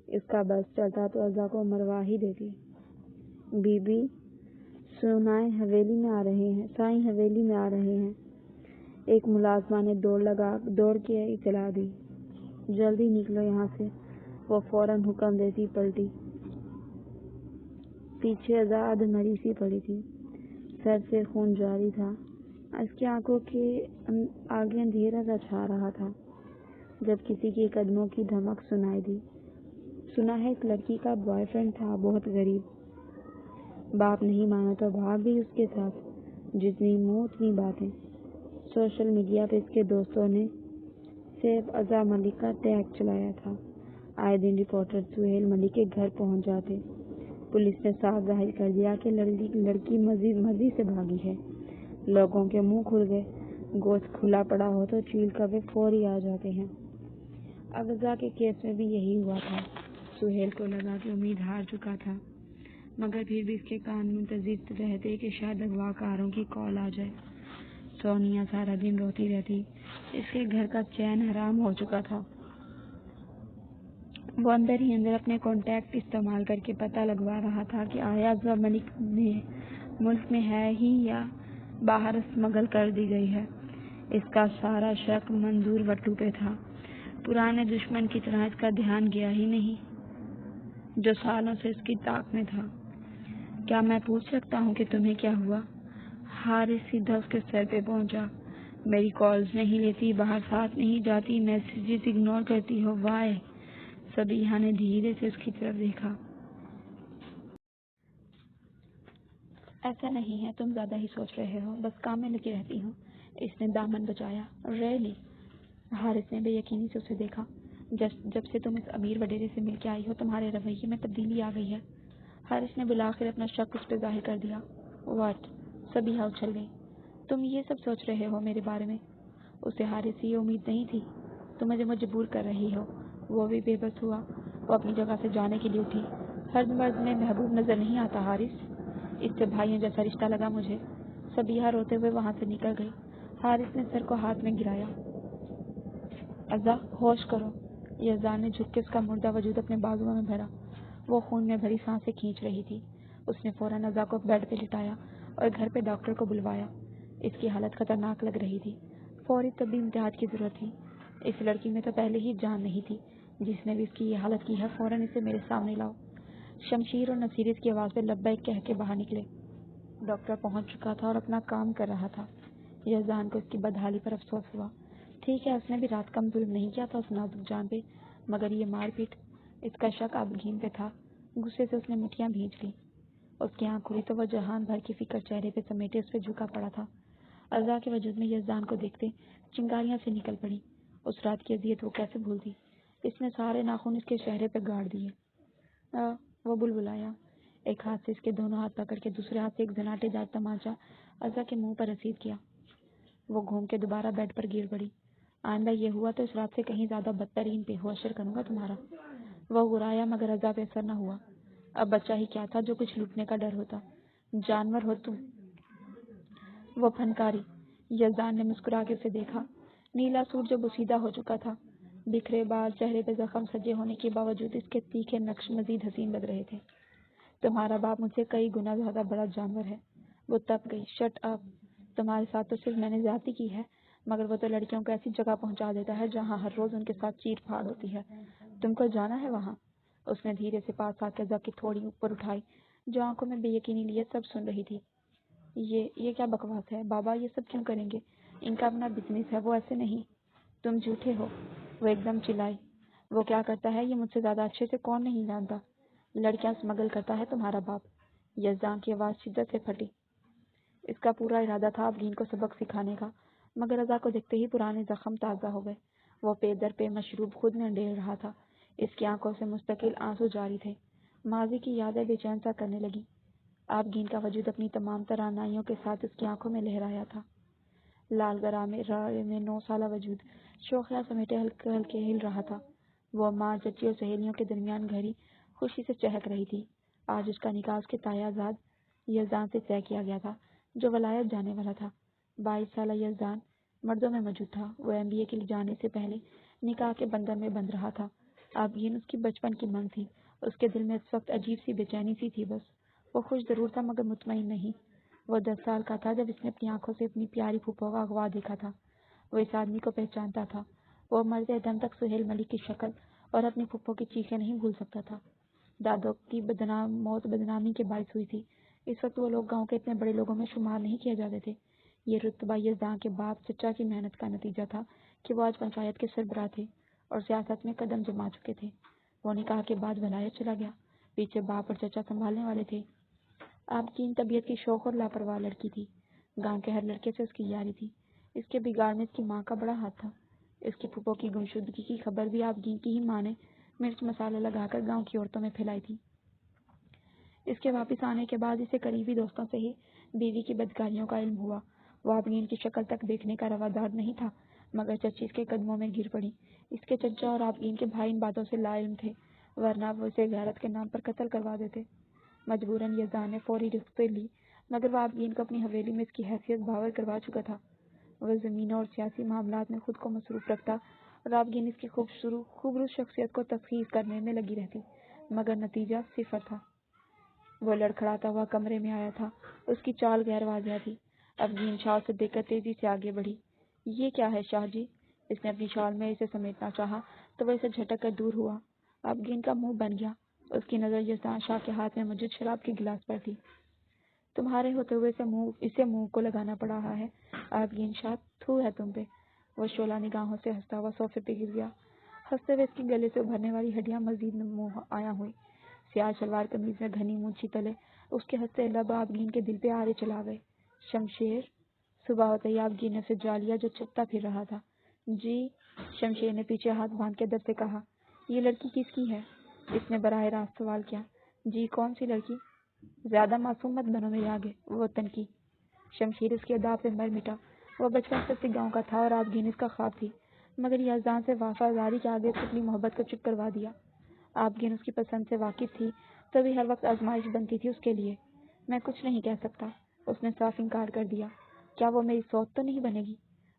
S1: اس کا بس چلتا تو اذا کو مروا ہی دیتی۔ بی بی، سائیں حویلی میں آ رہے ہیں۔ ایک ملازمہ نے دوڑ کے اطلاع دی۔ جلدی نکلو یہاں سے۔ وہ فوراً حکم دیتی پلٹی۔ پیچھے اذا ادھمری سی پڑی تھی، سر سے خون جاری تھا۔ اس کی آنکھوں کے آگے اندھیرا سا چھا رہا تھا جب کسی کے قدموں کی دھمک سنائی دی۔ سنا ہے اس لڑکی کا بوائے فرینڈ تھا، بہت غریب۔ باپ نہیں مانا تو بھاگ گئی اس کے ساتھ۔ جتنی منہ اتنی باتیں۔ سوشل میڈیا پہ اس کے دوستوں نے صرف اذا ملک کا ٹیگ چلایا تھا۔ آئے دن رپورٹر سہیل ملک کے گھر پہنچ جاتے۔ پولیس نے صاف ظاہر کر دیا کہ لڑکی مرضی سے بھاگی ہے۔ لوگوں کے منہ کھل گئے۔ گوشت کھلا پڑا ہو تو چیل کبے فوری آ جاتے ہیں۔ اب اذا کے کیس میں بھی یہی ہوا تھا۔ سہیل کو لگا کہ امید ہار چکا تھا، مگر پھر بھی اس کے کان منتظر رہتے کہ شاید اغوا کاروں کی کال آ جائے۔ سونیا سارا دن روتی رہتی۔ اس کے گھر کا چین حرام ہو چکا تھا۔ وہ اندر ہی اندر اپنے کانٹیکٹ استعمال کر کے پتہ لگوا رہا تھا کہ آیا اذا ملک میں ہے ہی یا باہر اسمگل کر دی گئی ہے۔ اس کا سارا شک منظور وٹو پہ تھا۔ پرانے دشمن کی طرح اس کا دھیان گیا ہی نہیں جو سالوں سے اس کی طاق میں تھا۔ کیا میں پوچھ سکتا ہوں کہ تمہیں کیا ہوا؟ حارث سیدھا اس کے سر پہ پہنچا۔ میری کالز نہیں لیتی، باہر ساتھ نہیں جاتی، میسیجز اگنور کرتی ہو، وائے؟ صبیحہ نے دھیرے سے اس کی طرف دیکھا۔ ایسا نہیں ہے، تم زیادہ ہی سوچ رہے ہو، بس کام میں لگی رہتی ہوں۔ اس نے دامن بچایا۔ ریئلی؟ حارث نے بے یقینی سے اسے دیکھا۔ جب سے تم اس امیر وڈیرے سے مل کے آئی ہو تمہارے رویے میں تبدیلی آ گئی ہے۔ حارث نے بالآخر اپنا شک اس پہ ظاہر کر دیا۔ واٹ؟ صبیحہ اچھل گئی۔ تم یہ سب سوچ رہے ہو میرے بارے میں؟ اسے حارث سے یہ امید نہیں تھی۔ تم مجھے مجبور کر رہی ہو۔ وہ بھی بے بس ہوا۔ وہ اپنی جگہ سے جانے کے لیے اٹھی۔ ہر مرد میں محبوب نظر نہیں آتا حارث، اس سے بھائیوں جیسا رشتہ لگا مجھے۔ صبیحہ روتے ہوئے وہاں سے نکل گئی۔ حارث نے سر کو ہاتھ میں گرایا۔ اذا، ہوش کرو۔ یزدان نے جھک کے اس کا مردہ وجود اپنے بازوؤں میں بھرا۔ وہ خون میں بھری سانسیں کھینچ رہی تھی۔ اس نے فوراً اذا کو بیڈ پہ لٹایا اور گھر پہ ڈاکٹر کو بلوایا۔ اس کی حالت خطرناک لگ رہی تھی۔ فوری طبی امداد کی ضرورت تھی۔ اس لڑکی میں تو پہلے ہی جان نہیں تھی۔ جس نے بھی اس کی یہ حالت کی ہے فوراً اسے میرے سامنے لاؤ۔ شمشیر اور نصیر اس کی آواز پہ لبیک کہہ کے باہر نکلے۔ ڈاکٹر پہنچ چکا تھا اور اپنا کام کر رہا تھا۔ یزدان کو اس کی بدحالی پر افسوس ہوا۔ ٹھیک ہے، اس نے بھی رات کم ظلم نہیں کیا تھا اس نازک جان پہ، مگر یہ مار پیٹ۔ اس کا شک آبگین پہ تھا۔ غصے سے اس نے مٹھیاں بھینچ لی۔ اس کی آنکھ کھلی تو وہ جہان بھر کی فکر چہرے پہ سمیٹے اس پہ جھکا پڑا تھا۔ اذا کے وجود میں یزدان کو دیکھتے چنگاریاں سے نکل پڑی۔ اس رات کی اذیت وہ کیسے بھولتی؟ اس نے سارے ناخن اس کے چہرے پہ گاڑ دیے۔ وہ بلبلایا۔ ایک ہاتھ سے اس کے دونوں ہاتھ پکڑ کے دوسرے ہاتھ سے ایک زناٹے دار تمانچہ اذا کے منہ پر رسید کیا۔ وہ گھوم کے دوبارہ بیڈ پر گر پڑی۔ آئندہ یہ ہوا تو اس رات سے کہیں زیادہ بدترین بے ہوشر کروں گا تمہارا۔ وہ گرایا مگر اذا پہ اثر نہ ہوا۔ اب بچہ ہی کیا تھا جو کچھ لوٹنے کا ڈر ہوتا، جانور ہو تم۔ وہ پھنکاری۔ یزدان نے مسکرا کے اسے دیکھا۔ نیلا سوٹ جو بوسیدہ ہو چکا تھا، بکھرے بال، چہرے پہ زخم سجے ہونے کے باوجود اس کے تیکھے نقش مزید حسین لگ رہے تھے۔ تمہارا باپ مجھ سے کئی گنا زیادہ بڑا جانور ہے۔ وہ تپ گئی۔ Shut up. تمہارے ساتھ تو صرف میں نے زیادتی کی ہے، مگر وہ تو لڑکیوں کو ایسی جگہ پہنچا دیتا ہے جہاں ہر روز ان کے ساتھ چیر پھاڑ ہوتی ہے۔ تم کو جانا ہے وہاں؟ اس نے دھیرے سے پاس آ کے اذا کی تھوڑی اوپر اٹھائی جو آنکھوں میں بے یقینی لیے سب سن رہی تھی۔
S2: یہ کیا بکواس ہے بابا، یہ سب کیوں کریں گے؟ ان کا اپنا بزنس ہے، وہ ایسے نہیں۔ تم جھوٹے ہو، وہ ایک دم چلائی۔ وہ کیا کرتا ہے یہ مجھ سے زیادہ اچھے سے کون نہیں جانتا؟ لڑکیاں اسمگل کرتا ہے تمہارا باپ۔ یزدان کی آواز شدت سے پھٹی۔ اس کا پورا ارادہ تھا افغین کو سبق سکھانے کا، مگر رضا کو دیکھتے ہی پرانے زخم تازہ ہو گئے۔ وہ پے در پے مشروب خود میں ڈیڑھ رہا تھا، اس کی آنکھوں سے مستقل آنسو جاری تھے۔ ماضی کی یادیں بے چین سا کرنے لگی۔ افغین کا وجود اپنی تمام توانائیوں کے ساتھ اس کی آنکھوں میں لہرایا تھا۔ لال رائے میں 9 سالہ وجود شوخیاں سمیٹے ہلکے ہلکے ہل رہا تھا۔ وہ ماں، چچی اور سہیلیوں کے درمیان گہری خوشی سے چہک رہی تھی۔ آج اس کا نکاح اس کے تایا زاد یزدان سے طے کیا گیا تھا، جو ولایت جانے والا تھا۔ 22 سالہ یزدان مردوں میں موجود تھا۔ وہ MBA کے لیے جانے سے پہلے نکاح کے بندھن میں بندھ رہا تھا۔ افغین اس کی بچپن کی منگ تھی۔ اس کے دل میں اس وقت عجیب سی بے چینی سی تھی۔ بس وہ خوش ضرور تھا مگر مطمئن نہیں۔ وہ 10 سال کا تھا جب اس نے اپنی آنکھوں سے اپنی پیاری پھوپھو کا اغوا دیکھا تھا۔ وہ اس آدمی کو پہچانتا تھا۔ وہ مرتے دم تک سہیل ملک کی شکل اور اپنی پھوپھو کی چیخیں نہیں بھول سکتا تھا۔ دادوں کی موت بدنامی کے باعث ہوئی تھی۔ اس وقت وہ لوگ گاؤں کے اتنے بڑے لوگوں میں شمار نہیں کیے جاتے تھے۔ یہ رتبہ یزدان کے باپ چچا کی محنت کا نتیجہ تھا کہ وہ آج پنچایت کے سربراہ تھے اور سیاست میں قدم جما چکے تھے۔ وہ نکاح کے بعد ولایت چلا گیا، پیچھے باپ اور چچا سنبھالنے والے تھے۔ افغین طبیعت کی شوخ اور لاپرواہ لڑکی تھی۔ گاؤں کے ہر لڑکے سے اس کی یاری تھی۔ اس کے بگاڑ میں اس کی ماں کا بڑا ہاتھ تھا۔ اس کی پھوپھو کی گمشدگی کی خبر بھی افغین کی ہی ماں نے مرچ مسالہ لگا کر گاؤں کی عورتوں میں پھیلائی تھی۔ اس کے واپس آنے کے بعد اسے قریبی دوستوں سے ہی بیوی کی بدکاریوں کا علم ہوا۔ وہ افغین کی شکل تک دیکھنے کا روادار نہیں تھا، مگر چچی اس کے قدموں میں گر پڑی۔ اس کے چچا اور افغین کے بھائی ان باتوں سے لا علم تھے، ورنہ وہ اسے غیرت کے نام پر قتل کروا دیتے۔ مجبوراً یزدان نے فوری رخصتی لی، مگر وہ افغین کو اپنی حویلی میں اس کی حیثیت باور کروا چکا تھا۔ وہ زمینوں اور سیاسی معاملات میں خود کو مصروف رکھتا اور افغین اس کی خوبصورت شخصیت کو تسخیر کرنے میں لگی رہتی، مگر نتیجہ صفر تھا۔ وہ لڑکھڑاتا ہوا کمرے میں آیا تھا۔ اس کی چال غیر واضح تھی۔ افغین شاہ سے دیکھ کر تیزی سے آگے بڑھی۔ یہ کیا ہے شاہ جی؟ اس نے اپنی شال میں اسے سمیٹنا چاہا تو وہ اسے جھٹک کر دور ہوا۔ افغین کا منہ بن گیا۔ اس کی نظر یزدان شاہ کے ہاتھ میں موجود شراب کے گلاس پر تھی۔ تمہارے ہوتے ہوئے اسے منہ کو لگانا پڑ رہا ہے افغین شاہ، تھو ہے تم پہ۔ وہ شعلہ نگاہوں سے ہنستا ہوا صوفے پہ گر گیا۔ ہنستے ہوئے اس کی گلے سے ابھرنے والی ہڈیاں مزید منہ آیا ہوئی۔ سیاہ شلوار قمیض میں گھنی مونچھی تلے اس کے ہنستے لب افغین کے دل پہ آرے چلا گئے۔ شمشیر؟ صبح ہوتے ہی افغین نے اسے جا لیا جو چپتا پھر رہا تھا۔ جی؟ شمشیر نے پیچھے ہاتھ باندھ کے در سے کہا۔ یہ لڑکی کس کی ہے؟ اس نے براہ راست سوال کیا۔ جی کون سی لڑکی؟ زیادہ معصوم مت بنو میرے آگے، وہ تنکی۔ شمشیر اس کی ادا پہ مر مٹا۔ وہ بچپن سے اسی گاؤں کا تھا اور افغین اس کا خواب تھی، مگر یزدان سے وفاداری کے آگے اس نے اپنی محبت کو چپ کروا دیا۔ افغین اس کی پسند سے واقف تھی، تبھی ہر وقت آزمائش بنتی تھی اس کے لیے۔ میں کچھ نہیں کہہ سکتا، اس نے صاف انکار کر دیا۔ کیا وہ میری سوت تو نہیں بنے گی؟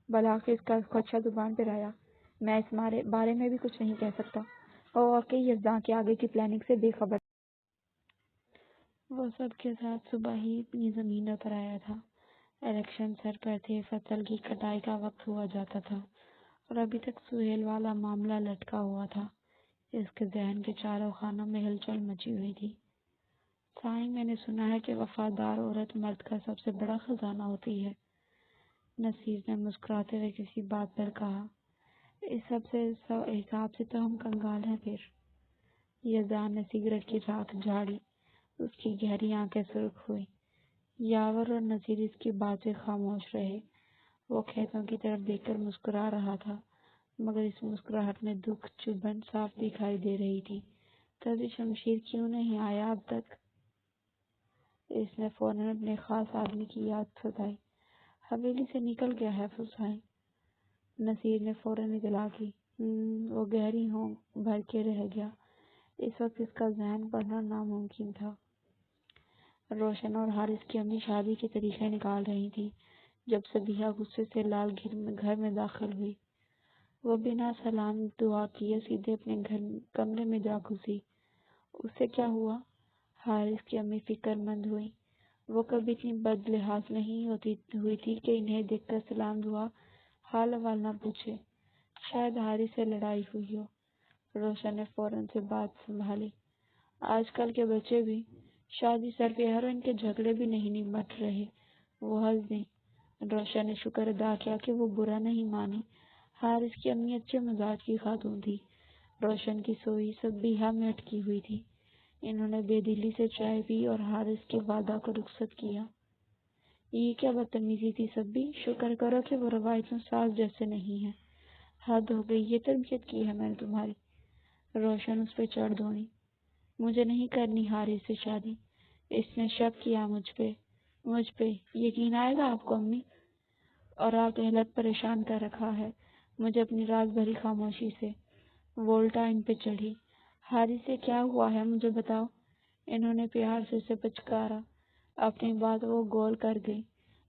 S2: بالآخر اس کا خدشہ زبان پر آیا۔ میں اس بارے میں بھی کچھ نہیں کہہ سکتا۔ وہ واقعی یزدان کے آگے کی پلاننگ سے بے خبر۔ وہ سب کے ساتھ صبح ہی اپنی زمینوں پر آیا تھا۔ الیکشن سر پر تھے، فصل کی کٹائی کا وقت ہوا جاتا تھا اور ابھی تک سہیل والا معاملہ لٹکا ہوا تھا۔ اس کے ذہن کے چاروں خانوں میں ہلچل مچی ہوئی تھی۔ سائیں، میں نے سنا ہے کہ وفادار عورت مرد کا سب سے بڑا خزانہ ہوتی ہے، نصیر نے مسکراتے ہوئے کسی بات پر کہا۔ اس حساب سے تو ہم کنگال ہیں پھر۔ یزدان نے سگریٹ کی راکھ جھاڑی۔ اس کی گہری آنکھیں سرخ ہوئی۔ یاور اور نصیر اس کی بات سے خاموش رہے۔ وہ کھیتوں کی طرف دیکھ کر مسکرا رہا تھا، مگر اس مسکراہٹ میں دکھ چبھن صاف دکھائی دے رہی تھی۔ تبھی شمشیر کیوں نہیں آیا اب تک؟ اس نے فوراً اپنے خاص آدمی کی یاد ستائی۔ حویلی سے نکل گیا ہے فضائیں۔ نصیر نے فوراً اطلاع کی۔ وہ گہری ہونک بھر کے رہ گیا۔ اس وقت اس کا ذہن پڑھنا ناممکن تھا۔ روشن اور حارث کی امی شادی کے طریقے نکال رہی تھی جب صبیحہ غصے سے لال گھر میں داخل ہوئی۔ وہ بنا سلام دعا کیے سیدھے اپنے کمرے میں جا گھسی۔ اسے کیا ہوا؟ حارث کی امی فکر مند ہوئی۔ وہ کبھی اتنی بد لحاظ نہیں ہوئی تھی کہ انہیں دیکھ کر سلام دعا حال احوال نہ پوچھے۔ شاید حارث سے لڑائی ہوئی ہو۔ روشن نے فوراً سے بات سنبھالی۔ آج کل کے بچے بھی، شادی سر پہ ہے اور ان کے جھگڑے بھی نہیں نمٹ رہے۔
S1: وہ ہنس دی۔ روشن نے شکر ادا کیا کہ وہ برا نہیں مانی۔ حارث کی امی اچھے مزاج کی خاتون تھی۔ روشن کی سوئی سبیحہ میں اٹکی ہوئی تھی۔ انہوں نے بے دلی سے چائے پی اور حارث کے والدہ کو رخصت کیا۔ یہ کیا بدتمیزی تھی سبی، شکر کرو کہ وہ روایتوں ساز جیسے نہیں ہیں۔ حد ہو گئی، یہ تربیت کی ہے میں نے تمہاری۔ روشن اس پہ چڑھ دوڑی۔ مجھے نہیں کرنی حارث سے شادی۔ اس نے شک کیا مجھ پہ یقین آئے گا آپ کو امی؟ اور آپ اہلت پریشان کر رکھا ہے مجھے اپنی راز بھری خاموشی سے۔ وولٹا ان پہ چڑھی۔ حارث سے کیا ہوا ہے مجھے بتاؤ۔ انہوں نے پیار سے اسے پچکارا۔ اپنی بات وہ گول کر گئی۔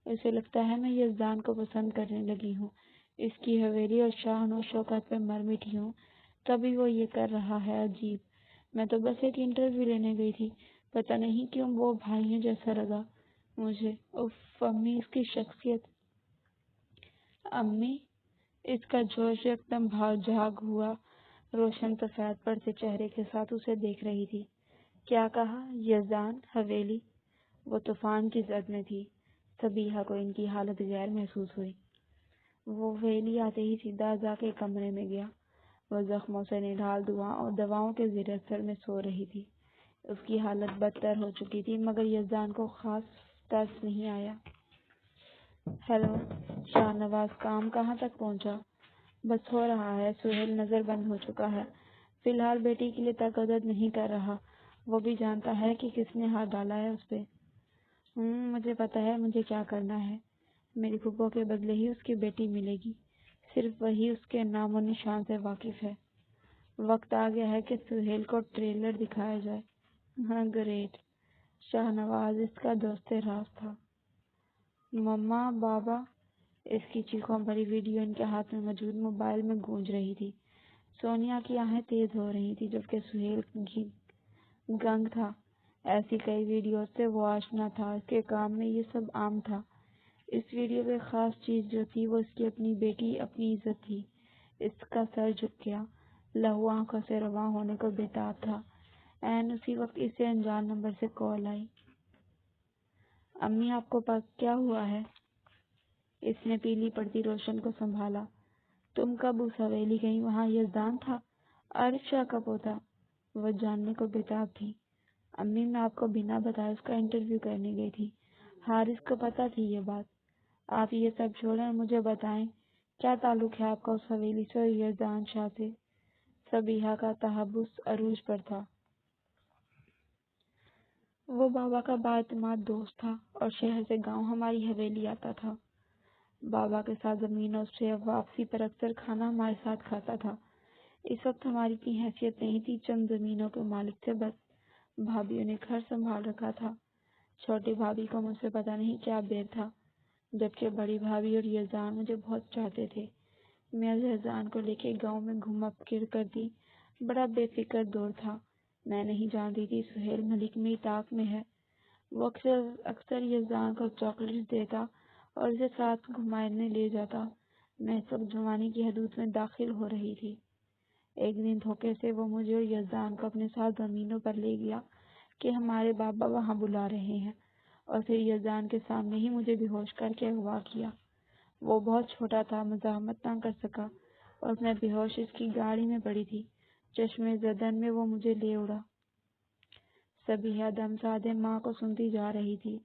S1: اسے لگتا ہے میں یزدان کو پسند کرنے لگی ہوں، اس کی حویلی اور شان و شوکت پہ مر مٹی ہوں، تبھی وہ یہ کر رہا ہے۔ عجیب، میں تو بس ایک انٹرویو لینے گئی تھی، پتہ نہیں کیوں وہ بھائیوں جیسا لگا مجھے۔ اف امی، اس کی شخصیت۔ امی، اس کا جوش یکدم جاگ ہوا۔ روشن سفید پڑتے چہرے کے ساتھ اسے دیکھ رہی تھی۔ کیا کہا؟ یزدان، حویلی؟ وہ طوفان کی زد میں تھی۔ سبیحہ کو ان کی حالت غیر محسوس ہوئی۔ وہ حویلی آتے ہی سیدھا جا کے کمرے میں گیا۔ وہ زخموں سے نڈھال دواؤں کے زیر اثر میں سو رہی تھی۔ اس کی حالت بدتر ہو چکی تھی، مگر یزدان کو خاص ترس نہیں آیا۔ ہیلو شاہ نواز، کام کہاں تک پہنچا؟ بس ہو رہا ہے، سہیل نظر بند ہو چکا ہے، فی الحال بیٹی کے لیے تردد نہیں کر رہا، وہ بھی جانتا ہے کہ کس نے ہاتھ ڈالا ہے اس پہ۔ مجھے پتا ہے مجھے کیا کرنا ہے، میری پھپھو کے بدلے ہی اس کی بیٹی ملے گی، صرف وہی اس کے نام و نشان سے واقف ہے۔ وقت آ گیا ہے کہ سہیل کو ٹریلر دکھایا جائے۔ ہاں گریٹ، شاہ نواز اس کا دوست راز تھا۔ مما، بابا، اس کی چیخوں بھری ویڈیو ان کے ہاتھ میں موجود موبائل میں گونج رہی تھی۔ سونیا کی آنکھیں تیز ہو رہی تھی، جبکہ سہیل گنگ تھا۔ ایسی کئی ویڈیو سے وہ آشنا تھا، اس کے کام میں یہ سب عام تھا۔ اس ویڈیو پہ خاص چیز جو تھی وہ اس کی اپنی بیٹی، اپنی عزت تھی۔ اس کا سر جھک گیا، لہو آنکھوں سے رواں ہونے کو بےتاب تھا۔ عین اسی وقت اسے انجان نمبر سے کال آئی۔ امی، آپ کو کیا ہوا ہے؟ اس نے پیلی پڑتی روشن کو سنبھالا۔ تم کب اس حویلی گئی؟ وہاں یزدان تھا؟ عارف شاہ کا پوتا؟ وہ جاننے کو بےتاب تھی۔ امی، میں آپ کو بنا بتائے اس کا انٹرویو کرنے گئی تھی، حارث کو پتا تھی یہ بات۔ آپ یہ سب چھوڑیں اور مجھے بتائیں کیا تعلق ہے آپ کا اس حویلی سے اور یزدان شاہ سے؟ سبیحہ کا تحفظ عروج پر تھا۔ وہ بابا کا بااعتماد دوست تھا اور شہر سے گاؤں ہماری حویلی آتا تھا۔ بابا کے ساتھ زمینوں سے واپسی پر اکثر کھانا ہمارے ساتھ کھاتا تھا۔ اس وقت ہماری اتنی حیثیت نہیں تھی، چند زمینوں کے مالک تھے بس۔ بھابھیوں نے گھر سنبھال رکھا تھا۔ چھوٹی بھابھی کو مجھ سے پتا نہیں کیا بیر تھا، جبکہ بڑی بھابھی اور یزدان مجھے بہت چاہتے تھے۔ میں یزدان کو لے کے گاؤں میں گھوما پھر کرتی، بڑا بے فکر دور تھا۔ میں نہیں جانتی تھی سہیل ملک میری طاق میں ہے۔ وہ اکثر یزدان کو چاکلیٹ دیتا اور اسے ساتھ گھمانے لے جاتا۔ میں اس وقت جوانی کی حدود میں داخل ہو رہی تھی۔ ایک دن دھوکے سے وہ مجھے اور یزدان کو اپنے ساتھ زمینوں پر لے گیا کہ ہمارے بابا وہاں بلا رہے ہیں، اور پھر یزدان کے سامنے ہی مجھے بے ہوش کر کے اغوا کیا۔ وہ بہت چھوٹا تھا، مزاحمت نہ کر سکا اور میں بے ہوش اس کی گاڑی میں پڑی تھی۔ چشمے زدن میں وہ مجھے لے اڑا۔ سبیحہ دم سادھے ماں کو سنتی جا رہی تھی،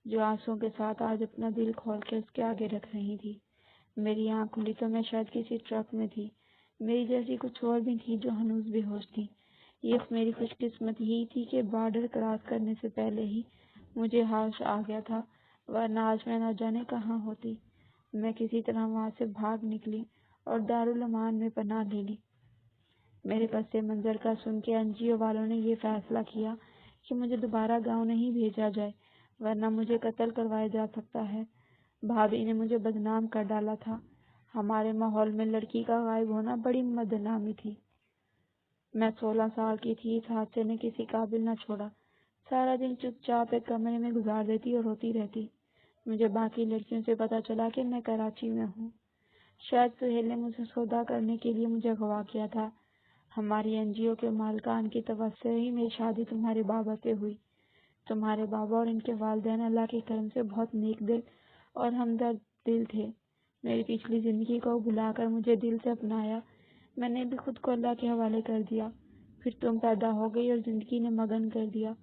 S1: جو آنسوں کے ساتھ آج اپنا دل کھول کے اس کے آگے رکھ رہی تھی۔ میری آنکھ کھلی تو میں شاید کسی ٹرک میں تھی۔ میری جیسی کچھ اور بھی تھی جو ہنوز بے ہوش تھی۔ یہ میری خوش قسمتی ہی تھی کہ بارڈر کراس کرنے سے پہلے ہی مجھے ہوش آ گیا تھا، ورنہ آج میں نہ جانے کہاں ہوتی۔ میں کسی طرح وہاں سے بھاگ نکلی اور دارالامان میں پناہ لے لی۔ میرے پس منظر کا سن کے NGO والوں نے یہ فیصلہ کیا کہ مجھے دوبارہ گاؤں نہیں بھیجا جائے، ورنہ مجھے قتل کروایا جا سکتا ہے۔ بھابھی نے مجھے بدنام کر ڈالا تھا۔ ہمارے ماحول میں لڑکی کا غائب ہونا بڑی بدنامی تھی۔ میں 16 سال کی تھی، اس حادثے نے کسی قابل نہ چھوڑا۔ سارا دن چپ چاپ ایک کمرے میں گزار دیتی اور روتی رہتی۔ مجھے باقی لڑکیوں سے پتا چلا کہ میں کراچی میں ہوں۔ شاید سہیل نے مجھے سودا کرنے کے لیے مجھے اغوا کیا تھا۔ ہماری NGO کے مالکان کی توسط ہی میری شادی تمہارے بابا سے ہوئی۔ تمہارے بابا اور ان کے والدین اللہ کے کرم سے بہت نیک دل اور ہمدرد دل تھے۔ میری پچھلی زندگی کو بھلا کر مجھے دل سے اپنایا۔ میں نے بھی خود کو اللہ کے حوالے کر دیا۔ پھر تم پیدا ہو گئی اور زندگی نے مگن کر دیا،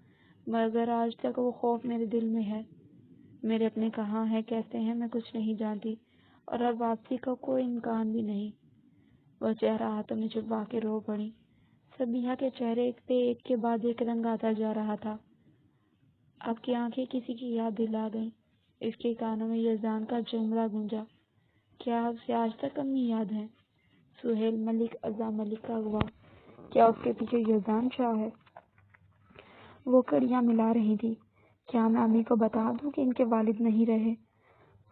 S1: مگر آج تک وہ خوف میرے دل میں ہے۔ میرے اپنے کہاں ہیں، کیسے ہیں، میں کچھ نہیں جانتی، اور اب واپسی کا کوئی امکان بھی نہیں۔ وہ چہرہ ہاتھوں میں چھپا کے رو پڑی۔ سبیحہ کے چہرے پہ ایک کے بعد ایک رنگ آتا جا رہا تھا۔ آپ کی آنکھیں کسی کی یاد دلا گئیں۔ اس کے کانوں میں یزدان کا جملہ گونجا، کیا اسے آج تک امی یاد ہیں؟ سہیل ملک، عزا ملک کا اغوا، کیا اس کے پیچھے یزدان شاہ ہے؟ وہ کڑیاں ملا رہی تھی۔ کیا میں امی کو بتا دوں کہ ان کے والد نہیں رہے؟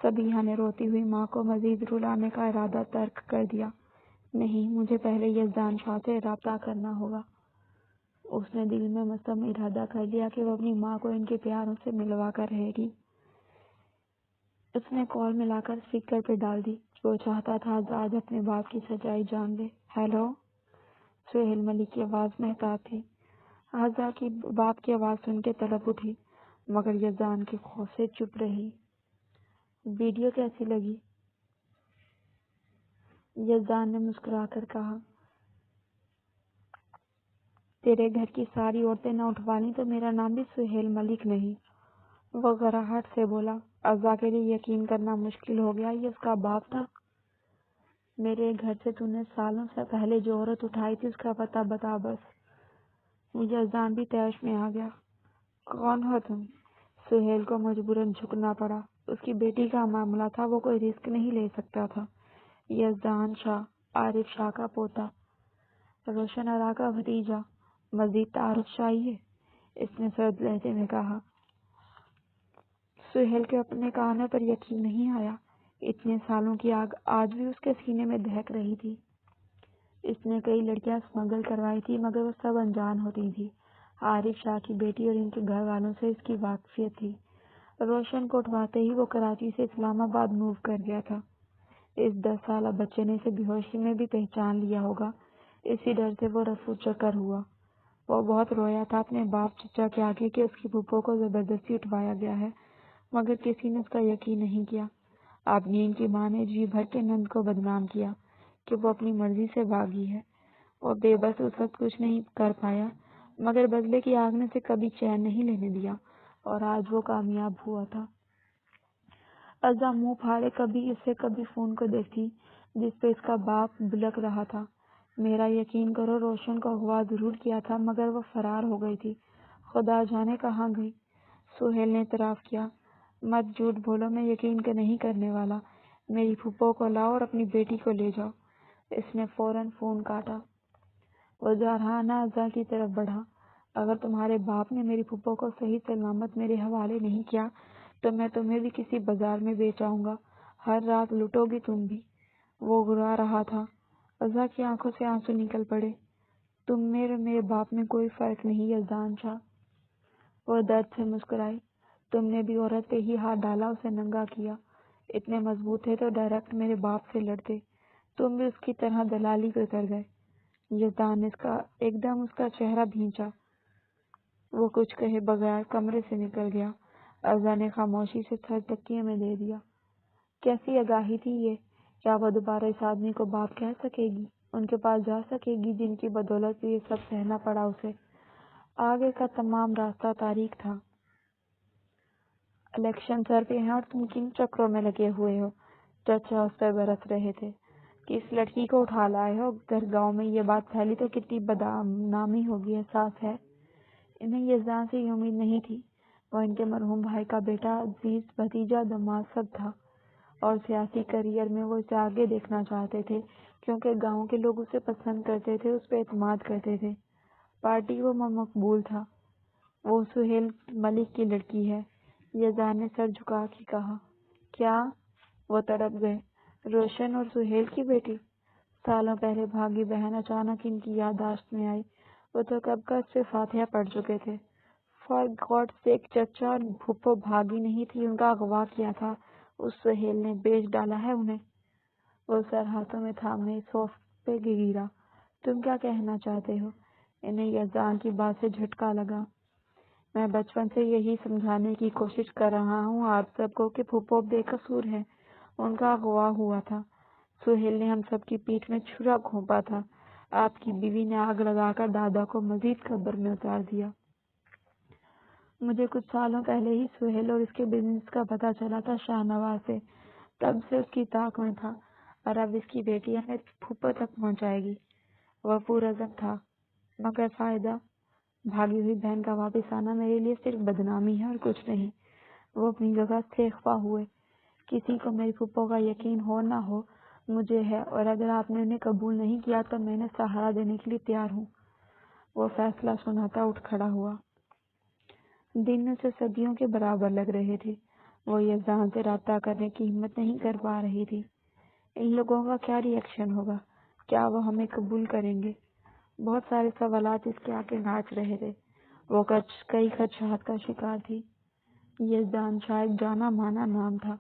S1: سبیحہ نے روتی ہوئی ماں کو مزید رلانے کا ارادہ ترک کر دیا۔ نہیں، مجھے پہلے یزدان شاہ سے رابطہ کرنا ہوگا۔ اس نے دل میں مستم ارادہ کر لیا کہ وہ اپنی ماں کو ان کے پیاروں سے ملوا کر رہے گی۔ اس نے کال ملا کر اسپیکر پہ ڈال دی۔ وہ چاہتا تھا آج اپنے باپ کی سچائی جان لے۔ ہیلو؟ سہیل ملک کی آواز محتاط تھی۔ آزا کی باپ کی آواز سن کے تڑپ اٹھی، مگر یزدان کے خوف سے چپ رہی۔ ویڈیو کیسی لگی؟ یزدان نے مسکرا کر کہا، تیرے گھر کی ساری عورتیں نہ اٹھوا لیں تو میرا نام بھی سہیل ملک نہیں۔ وہ گھراہٹ سے بولا۔ عزا کے لیے یقین کرنا مشکل ہو گیا، یہ اس کا باپ تھا۔ میرے گھر سے تو نے سالوں سے پہلے جو عورت اٹھائی تھی اس کا پتہ بتا بس۔ یزدان بھی طیش میں آ گیا۔ کون ہو تم؟ سہیل کو مجبوراً جھکنا پڑا۔ اس کی بیٹی کا معاملہ تھا، وہ کوئی رسک نہیں لے سکتا تھا۔ یزدان شاہ، عارف شاہ کا پوتا، روشن آرا کا بھتیجا، مزید تعارف چاہیے؟ اس نے سرد لہجے میں کہا۔ سہیل کے اپنے کانوں پر یقین نہیں آیا۔ اتنے سالوں کی آگ آج بھی اس کے سینے میں دہک رہی تھی۔ اس نے کئی لڑکیاں اسمگل کروائی تھی، مگر وہ سب انجان ہوتی تھی۔ عارف شاہ کی بیٹی اور ان کے گھر والوں سے اس کی واقفیت تھی۔ روشن کو اٹھواتے ہی وہ کراچی سے اسلام آباد موو کر گیا تھا۔ اس 10 سالہ بچے نے اسے بے ہوشی میں بھی پہچان لیا ہوگا، اسی ڈر سے وہ رفو چکر ہوا۔ وہ بہت رویا تھا اپنے باپ چچا کے آگے کہ اس کی پھپھو کو زبردستی اٹھوایا گیا ہے، مگر کسی نے اس کا یقین نہیں کیا۔ اب نین کی ماں نے جی بھر کے نند کو بدنام کیا کہ وہ اپنی مرضی سے بھاگی ہے۔ وہ بے بس اس وقت کچھ نہیں کر پایا، مگر بدلے کی آگ نے اسے کبھی چین نہیں لینے دیا، اور آج وہ کامیاب ہوا تھا۔ عزا منہ پھاڑے کبھی اسے کبھی فون کو دیکھتی جس پہ اس کا باپ بلک رہا تھا۔ میرا یقین کرو، روشن کو اغوا ضرور کیا تھا، مگر وہ فرار ہو گئی تھی، خدا جانے کہاں گئی۔ سہیل نے اعتراف کیا۔ مت جھوٹ بولو، میں یقین نہیں کرنے والا۔ میری پھپھو کو لاؤ اور اپنی بیٹی کو لے جاؤ۔ اس نے فوراً فون کاٹا۔ وہ جارحانہ عزا کی طرف بڑھا۔ اگر تمہارے باپ نے میری پھپھو کو صحیح سلامت میرے حوالے نہیں کیا تو میں تمہیں بھی کسی بازار میں بیچ آؤں گا، ہر رات لٹو گی تم بھی۔ وہ گھرا رہا تھا۔ عزا کی آنکھوں سے آنسو نکل پڑے۔ تم میں اور میرے باپ میں کوئی فرق نہیں یزدان شاہ۔ وہ درد سے مسکرائی۔ تم نے بھی عورت پہ ہی ہاتھ ڈالا، اسے ننگا کیا۔ اتنے مضبوط تھے تو ڈائریکٹ میرے باپ سے لڑتے۔ تم بھی اس کی طرح دلالی پہ کر گئے۔ یزدان نے ایک دم اس کا چہرہ بھینچا۔ وہ کچھ کہے بغیر کمرے سے نکل گیا۔ عزا نے خاموشی سے سر تکیے میں دے دیا۔ کیسی آگاہی تھی یہ؟ کیا وہ دوبارہ اس آدمی کو باپ کہہ سکے گی؟ ان کے پاس جا سکے گی جن کی بدولت یہ سب سہنا پڑا اسے؟ آگے کا تمام راستہ تاریک تھا۔ الیکشن سر پہ ہیں اور تم کن چکروں میں لگے ہوئے ہو؟ چچا اس پر برس رہے تھے۔ کس لڑکی کو اٹھا لائے ہو؟ اگر گاؤں میں یہ بات پھیلی تو کتنی بدنامی ہوگی، احساس ہے؟ انہیں یزدان سے یہ امید نہیں تھی۔ وہ ان کے مرحوم بھائی کا بیٹا، عزیز بھتیجا، داماد سب تھا، اور سیاسی کیریئر میں وہ اسے آگے دیکھنا چاہتے تھے کیونکہ گاؤں کے لوگ اسے پسند کرتے تھے، اس پہ اعتماد کرتے تھے۔ پارٹی وہ مقبول تھا۔ وہ سہیل ملک کی لڑکی ہے۔ یزدان نے سر جھکا کے کہا۔ کیا؟ وہ تڑپ گئے۔ روشن اور سہیل کی بیٹی؟ سالوں پہلے بھاگی بہن اچانک ان کی یادداشت میں آئی۔ وہ تو کب کا اس سے فاتحہ پڑھ چکے تھے۔ فار گاڈ سیک، چچا اور پھپھو بھاگی نہیں تھی، ان کا اغوا کیا تھا اس سہیل نے، بیچ ڈالا ہے انہیں۔ وہ سر ہاتھوں میں تھامے صوفے پہ گرا۔ تم کیا کہنا چاہتے ہو؟ انہیں یزدان کی بات سے جھٹکا لگا۔ میں بچپن سے یہی سمجھانے کی کوشش کر رہا ہوں آپ سب کو کہ پھوپھو بے قصور ہے، ان کا اغوا ہوا تھا۔ سہیل نے ہم سب کی پیٹھ میں چھرا گھونپا تھا۔ آپ کی بیوی نے آگ لگا کر دادا کو مزید قبر میں اتار دیا۔ مجھے کچھ سالوں پہلے ہی سہیل اور اس کے بزنس کا پتہ چلا تھا شاہ نواز سے، تب سے اس کی طاق میں تھا، اور اب اس کی بیٹی ہمیں پھوپھو تک پہنچائے گی۔ وہ پرعزم تھا، مگر فائدہ، بھاگی ہوئی بہن کا واپس آنا میرے لیے صرف بدنامی ہے اور کچھ نہیں۔ وہ اپنی جگہ سے خفا ہوئے۔ کسی کو میری پھوپھو کا یقین ہو نہ ہو، مجھے ہے، اور اگر آپ نے انہیں قبول نہیں کیا تو میں انہیں سہارا دینے کے لیے تیار ہوں۔ وہ فیصلہ سناتا اٹھ کھڑا ہوا۔ دن اسے صدیوں کے برابر لگ رہے تھے۔ وہ یزدان سے رابطہ کرنے کی ہمت نہیں کر پا رہی تھی۔ ان لوگوں کا کیا ری ایکشن ہوگا؟ کیا وہ ہمیں قبول کریں گے؟ بہت سارے سوالات اس کے آگے ناچ رہے تھے۔ وہ کئی خدشات کا شکار تھی۔ یزدان شاہ ایک جانا مانا نام تھا،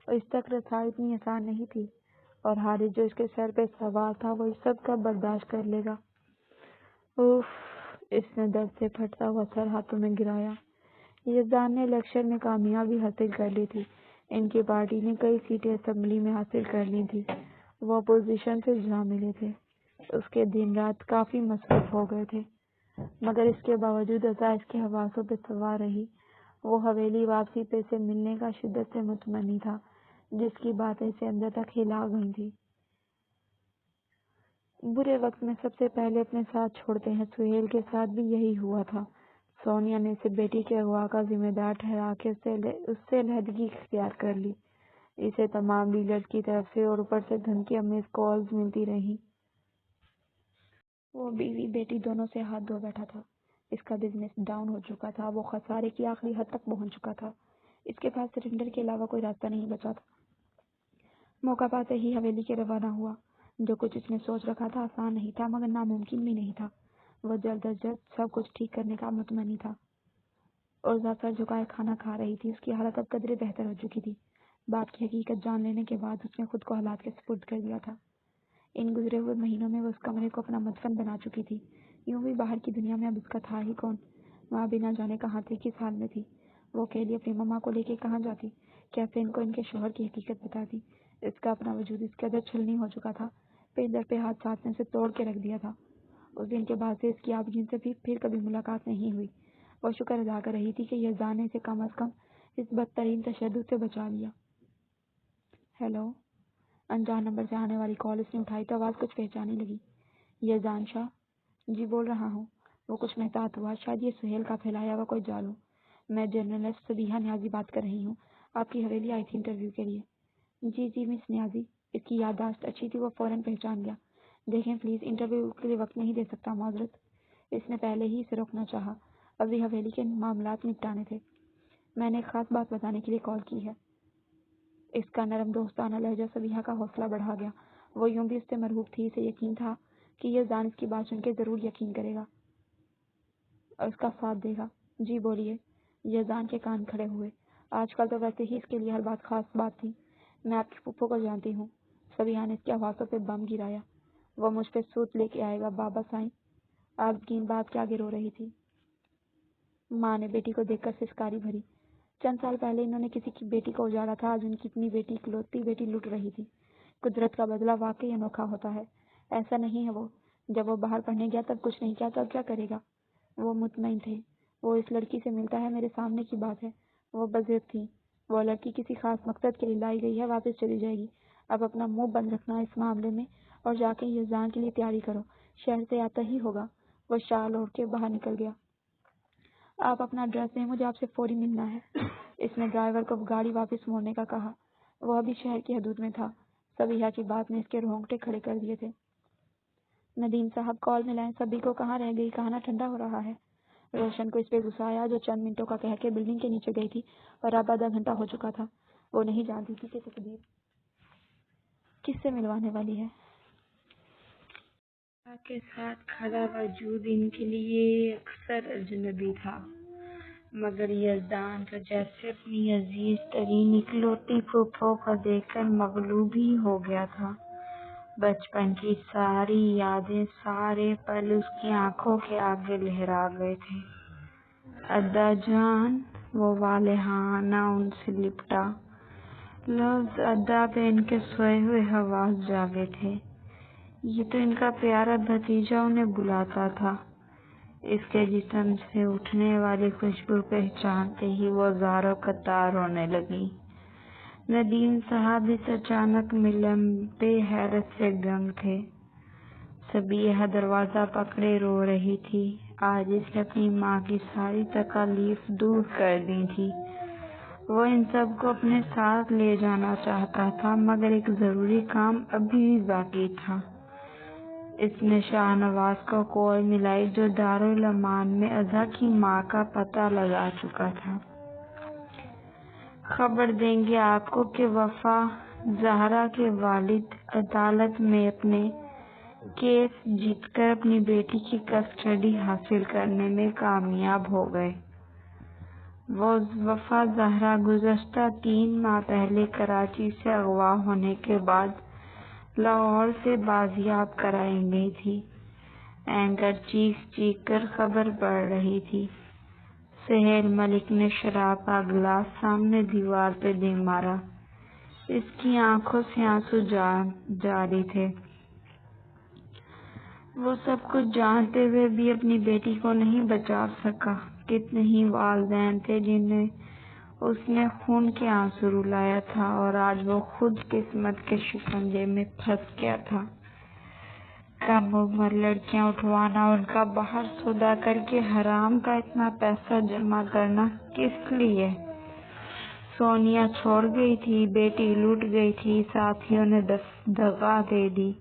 S1: اور اس تک رسائی اتنی آسان نہیں تھی، اور حارث جو اس کے سر پہ سوار تھا وہ اس سب کا برداشت کر لے گا۔ اوف! اس نے درد سے پھٹتا ہوا سر ہاتھوں میں گرایا۔ یزدان نے الیکشن میں کامیابی حاصل کر لی تھی۔ ان کی پارٹی نے کئی سیٹیں اسمبلی میں حاصل کر لی تھی۔ وہ اپوزیشن سے جا ملے تھے۔ اس کے دن رات کافی مصروف ہو گئے تھے، مگر اس کے باوجود اعضاء اس کے حواسوں پہ سوار رہی۔ وہ حویلی واپسی پہ سے ملنے کا شدت سے متمنی تھا، جس کی باتیں اسے اندر تک ہلا گئی تھی۔ برے وقت میں سب سے پہلے اپنے ساتھ چھوڑتے ہیں۔ سہیل کے ساتھ بھی یہی ہوا تھا۔ سونیا نے اسے بیٹی کے اغوا کا ذمہ دار ٹھہرا کے اس سے علیحدگی اختیار کر لی۔ اسے تمام ڈیلرز کی طرف سے اور اوپر سے دھمکی امیز کالز ملتی رہیں۔ وہ بیوی بیٹی دونوں سے ہاتھ دھو بیٹھا تھا۔ اس کا بزنس ڈاؤن ہو چکا تھا، وہ خسارے کی آخری حد تک پہنچ چکا تھا۔ اس کے پاس سرنڈر کے علاوہ کوئی راستہ نہیں بچا تھا۔ موقع پاتے ہی حویلی کے روانہ ہوا۔ جو کچھ اس نے سوچ رکھا تھا آسان نہیں تھا، مگر ناممکن بھی نہیں تھا۔ وہ جلد از جلد سب کچھ ٹھیک کرنے کا متمنی تھا۔ عرضہ سر جھکائے کھانا کھا رہی تھی۔ اس کی حالت اب قدرے بہتر ہو چکی تھی۔ باپ کی حقیقت جان لینے کے بعد اس نے خود کو حالات کے سپرد کر دیا تھا۔ ان گزرے ہوئے مہینوں میں وہ اس کمرے کو اپنا مدفن بنا چکی تھی۔ یوں بھی باہر کی دنیا میں اب اس کا تھا ہی کون؟ ماں بھی نہ جانے کہاں تھی، کس حال میں تھی۔ وہ اکیلی اپنی ماما کو لے کے کہاں جاتی؟ کیسے ان کو ان کے شوہر کی حقیقت بتاتی؟ اس کا اپنا وجود اس قدر چھلنی ہو چکا تھا، پیندر پہ ہاتھ ساتھ نے اسے توڑ کے رکھ دیا تھا۔ اس دن کے بعد سے اس کی آبجین سے بھی پھر کبھی ملاقات نہیں ہوئی۔ وہ شکر ادا کر رہی تھی کہ یزدان نے اسے کم از کم اس بدترین تشدد سے بچا لیا۔ ہیلو! انجان نمبر سے آنے والی کال اس نے اٹھائی تو آواز کچھ پہچانی لگی۔ یزدان شاہ؟ جی بول رہا ہوں۔ وہ کچھ محتاط ہوا، شاید یہ سہیل کا پھیلایا ہوا کوئی جال ہو۔ میں جرنلسٹ صبیحہ نیازی بات کر رہی ہوں، آپ کی حویلی آئی تھی انٹرویو کے لیے۔ جی مس نیازی۔ اس کی یادداشت اچھی تھی، وہ فوراً پہچان گیا۔ دیکھیں پلیز، انٹرویو کے لیے وقت نہیں دے سکتا، معذرت۔ اس نے پہلے ہی اسے روکنا چاہا، ابھی حویلی کے معاملات نپٹانے تھے۔ میں نے ایک خاص بات بتانے کے لیے کال کی ہے۔ اس کا نرم دوستانہ لہجہ صبیحہ کا حوصلہ بڑھا گیا۔ وہ یوں بھی اس سے مرعوب تھی، اسے یقین تھا کہ یزدان اس کی بات سن کے ضرور یقین کرے گا اور اس کا ساتھ دے گا۔ جی بولیے۔ یزدان کے کان کھڑے ہوئے۔ آج کل تو ویسے ہی اس کے لیے ہر بات خاص بات تھی۔ میں آپ کی پھوپھو کو جانتی ہوں۔ صبیحہ نے اس کے حواسوں پہ بم گرایا۔ وہ مجھ پہ سوت لے کے آئے گا بابا سائیں۔ آبگین بات کے آگے رو رہی تھی۔ ماں نے بیٹی کو دیکھ کر سسکاری بھری۔ چند سال پہلے انہوں نے کسی کی بیٹی کو اجاڑا تھا، آج ان کی اپنی بیٹی اکلوتی بیٹی لٹ رہی تھی۔ قدرت کا بدلہ واقعی انوکھا ہوتا ہے۔ ایسا نہیں ہے وہ جب وہ باہر پڑھنے گیا تب کچھ نہیں کیا تو اب کیا کرے گا؟ وہ مطمئن تھے۔ وہ اس لڑکی سے ملتا ہے، میرے سامنے کی بات ہے۔ وہ بضد تھی۔ وہ لڑکی کسی خاص مقصد کے لیے لائی گئی ہے، واپس چلی جائے گی۔ اب اپنا منہ بند رکھنا اس معاملے میں اور جا کے یزدان کے لیے تیاری کرو، شہر سے آتا ہی ہوگا۔ وہ شال اوڑھ کے باہر نکل گیا۔ آپ اپنا ایڈریس دیں، مجھے آپ سے فوری ملنا ہے۔ اس نے ڈرائیور کو گاڑی واپس موڑنے کا کہا۔ وہ ابھی شہر کی حدود میں تھا۔ صبیحہ کی بات نے اس کے رونگٹے کھڑے کر دیے تھے۔ ندیم صاحب کال ملائیں، سبھی کو کہاں رہ گئی، کہانا ٹھنڈا ہو رہا ہے۔ روشن کو اس پہ غصہ آیا جو چند منٹوں کا کہہ کے بلڈنگ کے نیچے گئی تھی اور اب آدھا گھنٹہ ہو چکا تھا۔ وہ نہیں جانتی تھی کہ تقدیر کس سے ملوانے والی ہے۔ کے ساتھ کھڑا وجود ان کے لیے اکثر اجنبی تھا، مگر یزدان تو جیسے اپنی عزیز ترین اکلوتی پھوپھو کو دیکھ کر مغلوب ہی ہو گیا تھا۔ بچپن کی ساری یادیں، سارے پل اس کی آنکھوں کے آگے لہرا گئے تھے۔ ادا جان وہ والہانہ ان سے لپٹا، لفظ ادا پہ ان کے سوئے ہوئے حواس جاگے تھے۔ یہ تو ان کا پیارا بھتیجا انہیں بلاتا تھا۔ اس کے جسم سے اٹھنے والی خوشبو پہچانتے ہی وہ زاروں قطار رونے لگی۔ ندیم صاحب اس اچانک ملن پہ حیرت سے دنگ تھے۔ صبیحہ دروازہ پکڑے رو رہی تھی۔ آج اس نے اپنی ماں کی ساری تکالیف دور کر دی تھی۔ وہ ان سب کو اپنے ساتھ لے جانا چاہتا تھا، مگر ایک ضروری کام ابھی بھی باقی تھا۔ اس نے شاہ نواز کو کال ملائی جو دارالامان میں اضحیٰ کی ماں کا پتہ لگا چکا تھا۔ خبر دیں گے آپ کو کہ وفا زہرا کے والد عدالت میں اپنے کیس جیت کر اپنی بیٹی کی کسٹڈی حاصل کرنے میں کامیاب ہو گئے۔ وہ وفا زہرا گزشتہ 3 ماہ پہلے کراچی سے اغوا ہونے کے بعد لاہور سے بازیاب کرائی گئی تھی۔ اینکر چیخ چیخ کر خبر پڑھ رہی تھی۔ سہیل ملک نے شراب کا گلاس سامنے دیوار پہ دے مارا۔ اس کی آنکھوں سے آنسو جاری تھے۔ وہ سب کچھ جانتے ہوئے بھی اپنی بیٹی کو نہیں بچا سکا۔ کتنے ہی والدین تھے جنہیں اس نے خون کے آنسو رلایا تھا، اور آج وہ خود قسمت کے شکنجے میں پھنس گیا تھا۔ کم عمر لڑکیاں اٹھوانا، ان کا باہر سودا کر کے حرام کا اتنا پیسہ جمع کرنا کس لیے؟ سونیا چھوڑ گئی تھی، بیٹی لوٹ گئی تھی، ساتھیوں نے دغا دے دی۔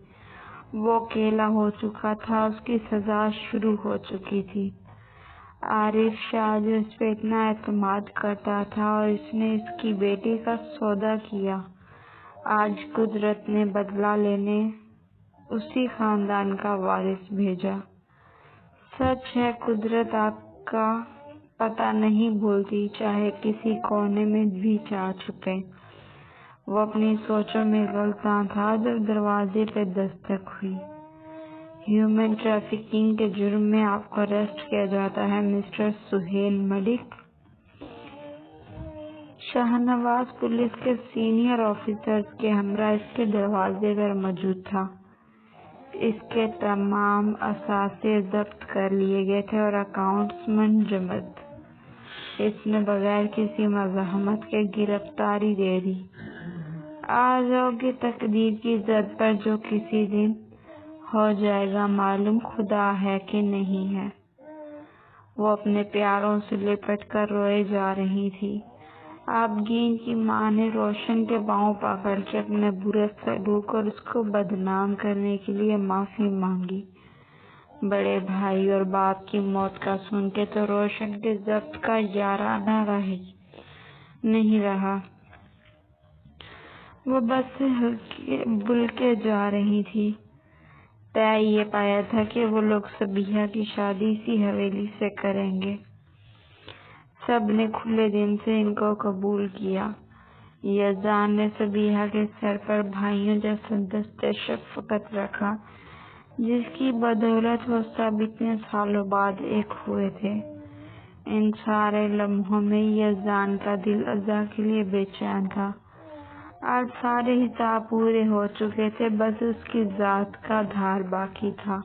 S1: وہ اکیلا ہو چکا تھا، اس کی سزا شروع ہو چکی تھی۔ عارف شاہ جو اس پہ اتنا اعتماد کرتا تھا، اور اس نے اس کی بیٹی کا سودا کیا، آج قدرت نے بدلہ لینے اسی خاندان کا وارث بھیجا۔ سچ ہے قدرت آپ کا پتہ نہیں بھولتی، چاہے کسی کونے میں بھی جا چھپے۔ وہ اپنی سوچوں میں غلطاں تھا جب دروازے پہ دستک ہوئی۔ ہیومن ٹریفکنگ کے جرم میں آپ کو اریسٹ کیا جاتا ہے مسٹر سہیل ملک۔ شاہ نواز پولیس کے سینئر آفیسرز کے ہمراہ اس کے دروازے پر موجود تھا۔ اس کے تمام اثاثے ضبط کر لیے گئے تھے اور اکاؤنٹس منجمد۔ اس نے بغیر کسی مزاحمت کے گرفتاری دے دی۔ آ جاؤ گے تقدیر کی زد پر، جو کسی دن ہو جائے گا معلوم خدا ہے کہ نہیں ہے۔ وہ اپنے پیاروں سے لپٹ کر روئے جا رہی تھی۔ آبگین کی ماں نے روشن کے پاؤں پکڑ کے اپنے برے سلوک اور اس کو بدنام کرنے کے لیے معافی مانگی۔ بڑے بھائی اور باپ کی موت کا سن کے تو روشن کے ضبط کا یارانہ نہیں رہا۔ وہ بس سے بل کے جا رہی تھی۔ طے یہ پایا تھا کہ وہ لوگ صبیحہ کی شادی اسی حویلی سے کریں گے۔ سب نے کھلے دل سے ان کو قبول کیا۔ یزدان نے صبیحہ کے سر پر بھائیوں جیسا دست شفقت رکھا، جس کی بدولت وہ سب اتنے سالوں بعد ایک ہوئے تھے۔ ان سارے لمحوں میں یزدان کا دل اضحیٰ کے لیے بے چین تھا۔ آج سارے حساب پورے ہو چکے تھے، بس اس کی ذات کا دھار باقی تھا۔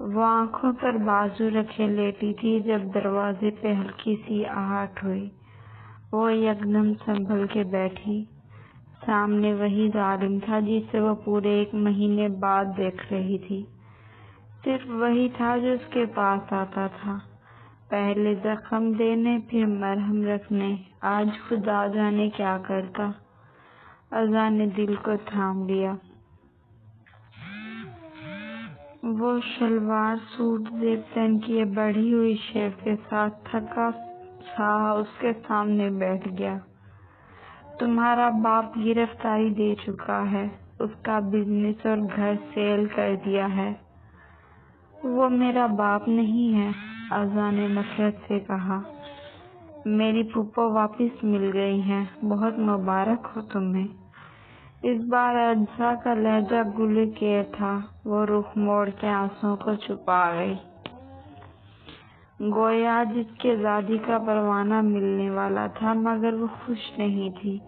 S1: وہ آنکھوں پر بازو رکھے لیٹی تھی جب دروازے پہ ہلکی سی آہٹ ہوئی۔ وہ یکدم سنبھل کے بیٹھی۔ سامنے وہی ظالم تھا جسے وہ پورے 1 مہینے بعد دیکھ رہی تھی۔ صرف وہی تھا جو اس کے پاس آتا تھا، پہلے زخم دینے پھر مرہم رکھنے۔ آج خدا جانے کیا کرتا۔ اذان نے دل کو تھام لیا۔ وہ شلوار سوٹ زیب تن کیے بڑھی ہوئی شیو کے ساتھ تھکا سا اس کے سامنے بیٹھ گیا۔ تمہارا باپ گرفتاری دے چکا ہے، اس کا بزنس اور گھر سیل کر دیا ہے۔ وہ میرا باپ نہیں ہے، اذان نے نفرت سے کہا۔ میری پھوپھو واپس مل گئی ہیں، بہت مبارک ہو تمہیں۔ اس بار اجزا کا لہجہ گلوکیر تھا۔ وہ رخ موڑ کے آنسوؤں کو چھپا گئی۔ گویا جس کے زادی کا پروانہ ملنے والا تھا، مگر وہ خوش نہیں تھی۔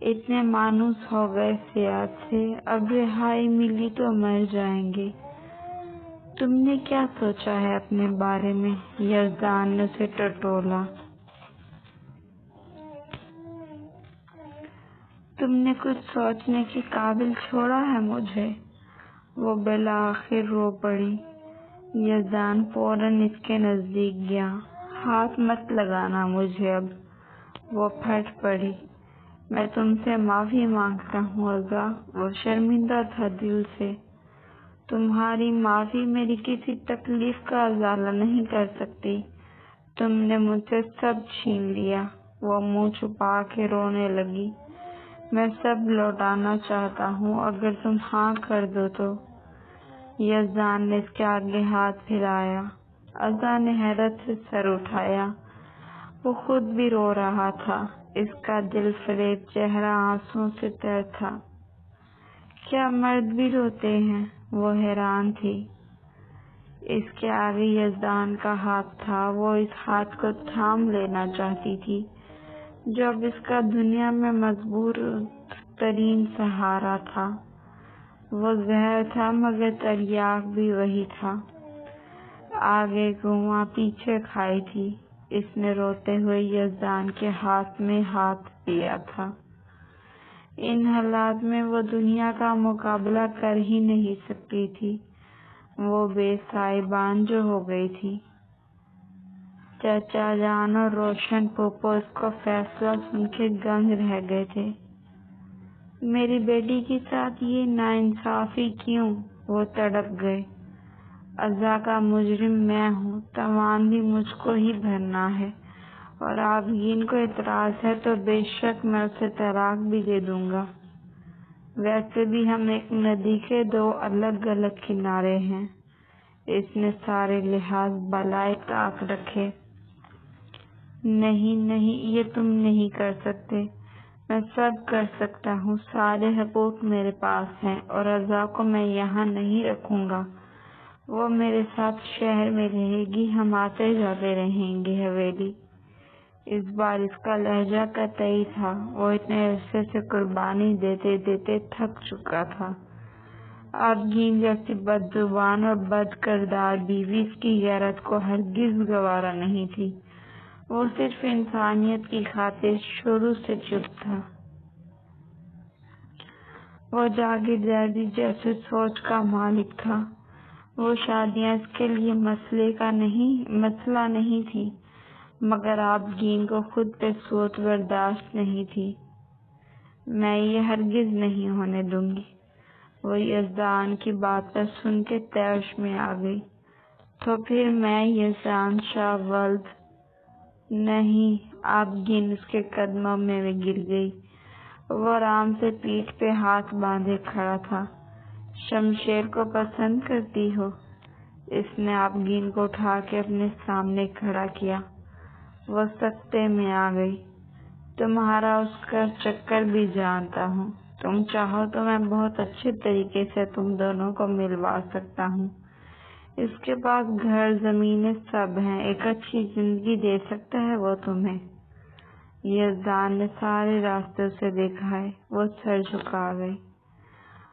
S1: اتنے مانوس ہو گئے سیاحت سے، اب رہائی ملی تو مر جائیں گے۔ تم نے کیا سوچا ہے اپنے بارے میں؟ یزدان نے اسے ٹٹولا۔ تم نے کچھ سوچنے کے قابل چھوڑا ہے مجھے؟ وہ بالآخر رو پڑی۔ یزدان فوراً اس کے نزدیک گیا۔ ہاتھ مت لگانا مجھے اب۔ وہ پھٹ پڑی۔ میں تم سے معافی مانگتا ہوں عزا۔ وہ شرمندہ تھا دل سے۔ تمہاری معافی میری کسی تکلیف کا ازالہ نہیں کر سکتی۔ تم نے مجھ سے سب چھین لیا۔ وہ منہ چھپا کے رونے لگی۔ میں سب لوٹانا چاہتا ہوں اگر تم ہاں کر دو تو۔ یزدان نے اس کے آگے ہاتھ پھیلایا۔ عزا نے حیرت سے سر اٹھایا۔ وہ خود بھی رو رہا تھا۔ اس کا دل فریب چہرہ آنسوؤں سے تر تھا۔ کیا مرد بھی روتے ہیں؟ وہ حیران تھی۔ اس کے آگے یزدان کا ہاتھ تھا۔ وہ اس ہاتھ کو تھام لینا چاہتی تھی جو اب اس کا دنیا میں مضبوط ترین سہارا تھا۔ وہ زہر تھا مگر تریاک بھی وہی تھا۔ آگے گھما پیچھے کھائی تھی۔ اس نے روتے ہوئے یزدان کے ہاتھ میں ہاتھ دیا تھا۔ ان حالات میں وہ دنیا کا مقابلہ کر ہی نہیں سکتی تھی۔ وہ بے صاحبان جو ہو گئی تھی۔ چچا جان اور روشن پھوپھو اس کو فیصلہ سن کے گنگ رہ گئے تھے۔ میری بیٹی کے ساتھ یہ ناانصافی کیوں؟ وہ تڑپ گئے۔ عزا کا مجرم میں ہوں، تاوان بھی مجھ کو ہی بھرنا ہے، اور آبگین کو اعتراض ہے تو بے شک میں اسے طلاق بھی دے دوں گا۔ ویسے بھی ہم ایک ندی کے دو الگ الگ کنارے ہیں۔ اس نے سارے لحاظ بالائے طاق رکھے۔ نہیں نہیں، یہ تم نہیں کر سکتے۔ میں سب کر سکتا ہوں۔ سارے حقوق میرے پاس ہیں اور عزا کو میں یہاں نہیں رکھوں گا۔ وہ میرے ساتھ شہر میں رہے گی، ہم آتے جاتے رہیں گے حویلی۔ اس بار اس کا لہجہ قطعی تھا۔ وہ اتنے عرصے سے قربانی دیتے دیتے تھک چکا تھا۔ آبگین جیسی بدزبان اور بد کردار بیوی اس کی غیرت کو ہرگز گوارا نہیں تھی۔ وہ صرف انسانیت کی خاطر شروع سے چپ تھا۔ وہ جاگیرداری جیسے سوچ کا مالک تھا۔ وہ شادیاں اس کے لیے مسئلہ نہیں تھی، مگر آبگین کو خود پہ سوچ برداشت نہیں تھی۔ میں یہ ہرگز نہیں ہونے دوں گی۔ وہ یزدان کی بات پر سن کے طیش میں آ گئی۔ تو پھر میں یزدان شاہ ولد نہیں۔ آبگین اس کے قدموں میں گر گئی۔ وہ آرام سے پیٹھ پہ ہاتھ باندھے کھڑا تھا۔ شمشیر کو پسند کرتی ہو؟ اس نے آبگین کو اٹھا کے اپنے سامنے کھڑا کیا۔ وہ سکتے میں آ گئی۔ تمہارا اس کا چکر بھی جانتا ہوں۔ تم چاہو تو میں بہت اچھے طریقے سے تم دونوں کو ملوا سکتا ہوں۔ اس کے پاس گھر زمینیں سب ہیں، ایک اچھی زندگی دے سکتا ہے وہ تمہیں۔ یزدان نے سارے راستے سے دیکھا ہے۔ وہ سر جھکا گئی۔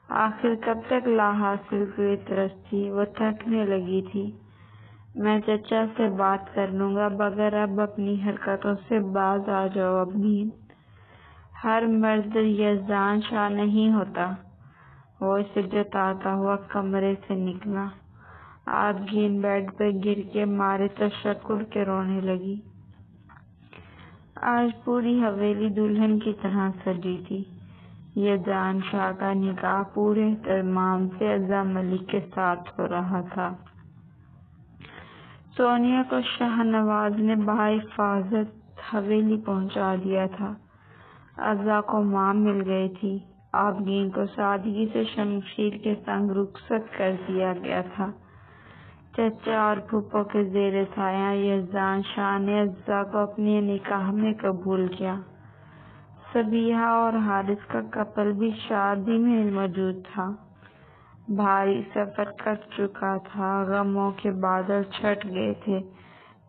S1: آخر کب تک لا حاصل کوئی ترستی؟ وہ تھکنے لگی تھی۔ میں چچا سے بات کر لوں گا، مگر اب اپنی حرکتوں سے باز آ جاؤ ابھی۔ ہر مرد یزدان شاہ نہیں ہوتا۔ وہ اسے جتاتا ہوا کمرے سے نکلا۔ آبگین بیڈ پہ گر کے مارے تشکر کے رونے لگی۔ آج پوری حویلی دلہن کی طرح سجی تھی۔ یزدان شاہ کا نکاح پورے اہتمام سے عزا ملک کے ساتھ ہو رہا تھا۔ سونیا کو شاہ نواز نے بحفاظت حویلی پہنچا دیا تھا۔ عزا کو ماں مل گئی تھی۔ آبگین کو سادگی سے شمشیر کے سنگ رخصت کر دیا گیا تھا۔ چچا اور پھوپھو کے زیر سایہ یزدان شاہ نے عزا کو اپنے نکاح میں قبول کیا۔ صبیحہ اور حارث کا کپل بھی شادی میں موجود تھا۔ بھاری سفر کٹ چکا تھا، غموں کے بادل چھٹ گئے تھے،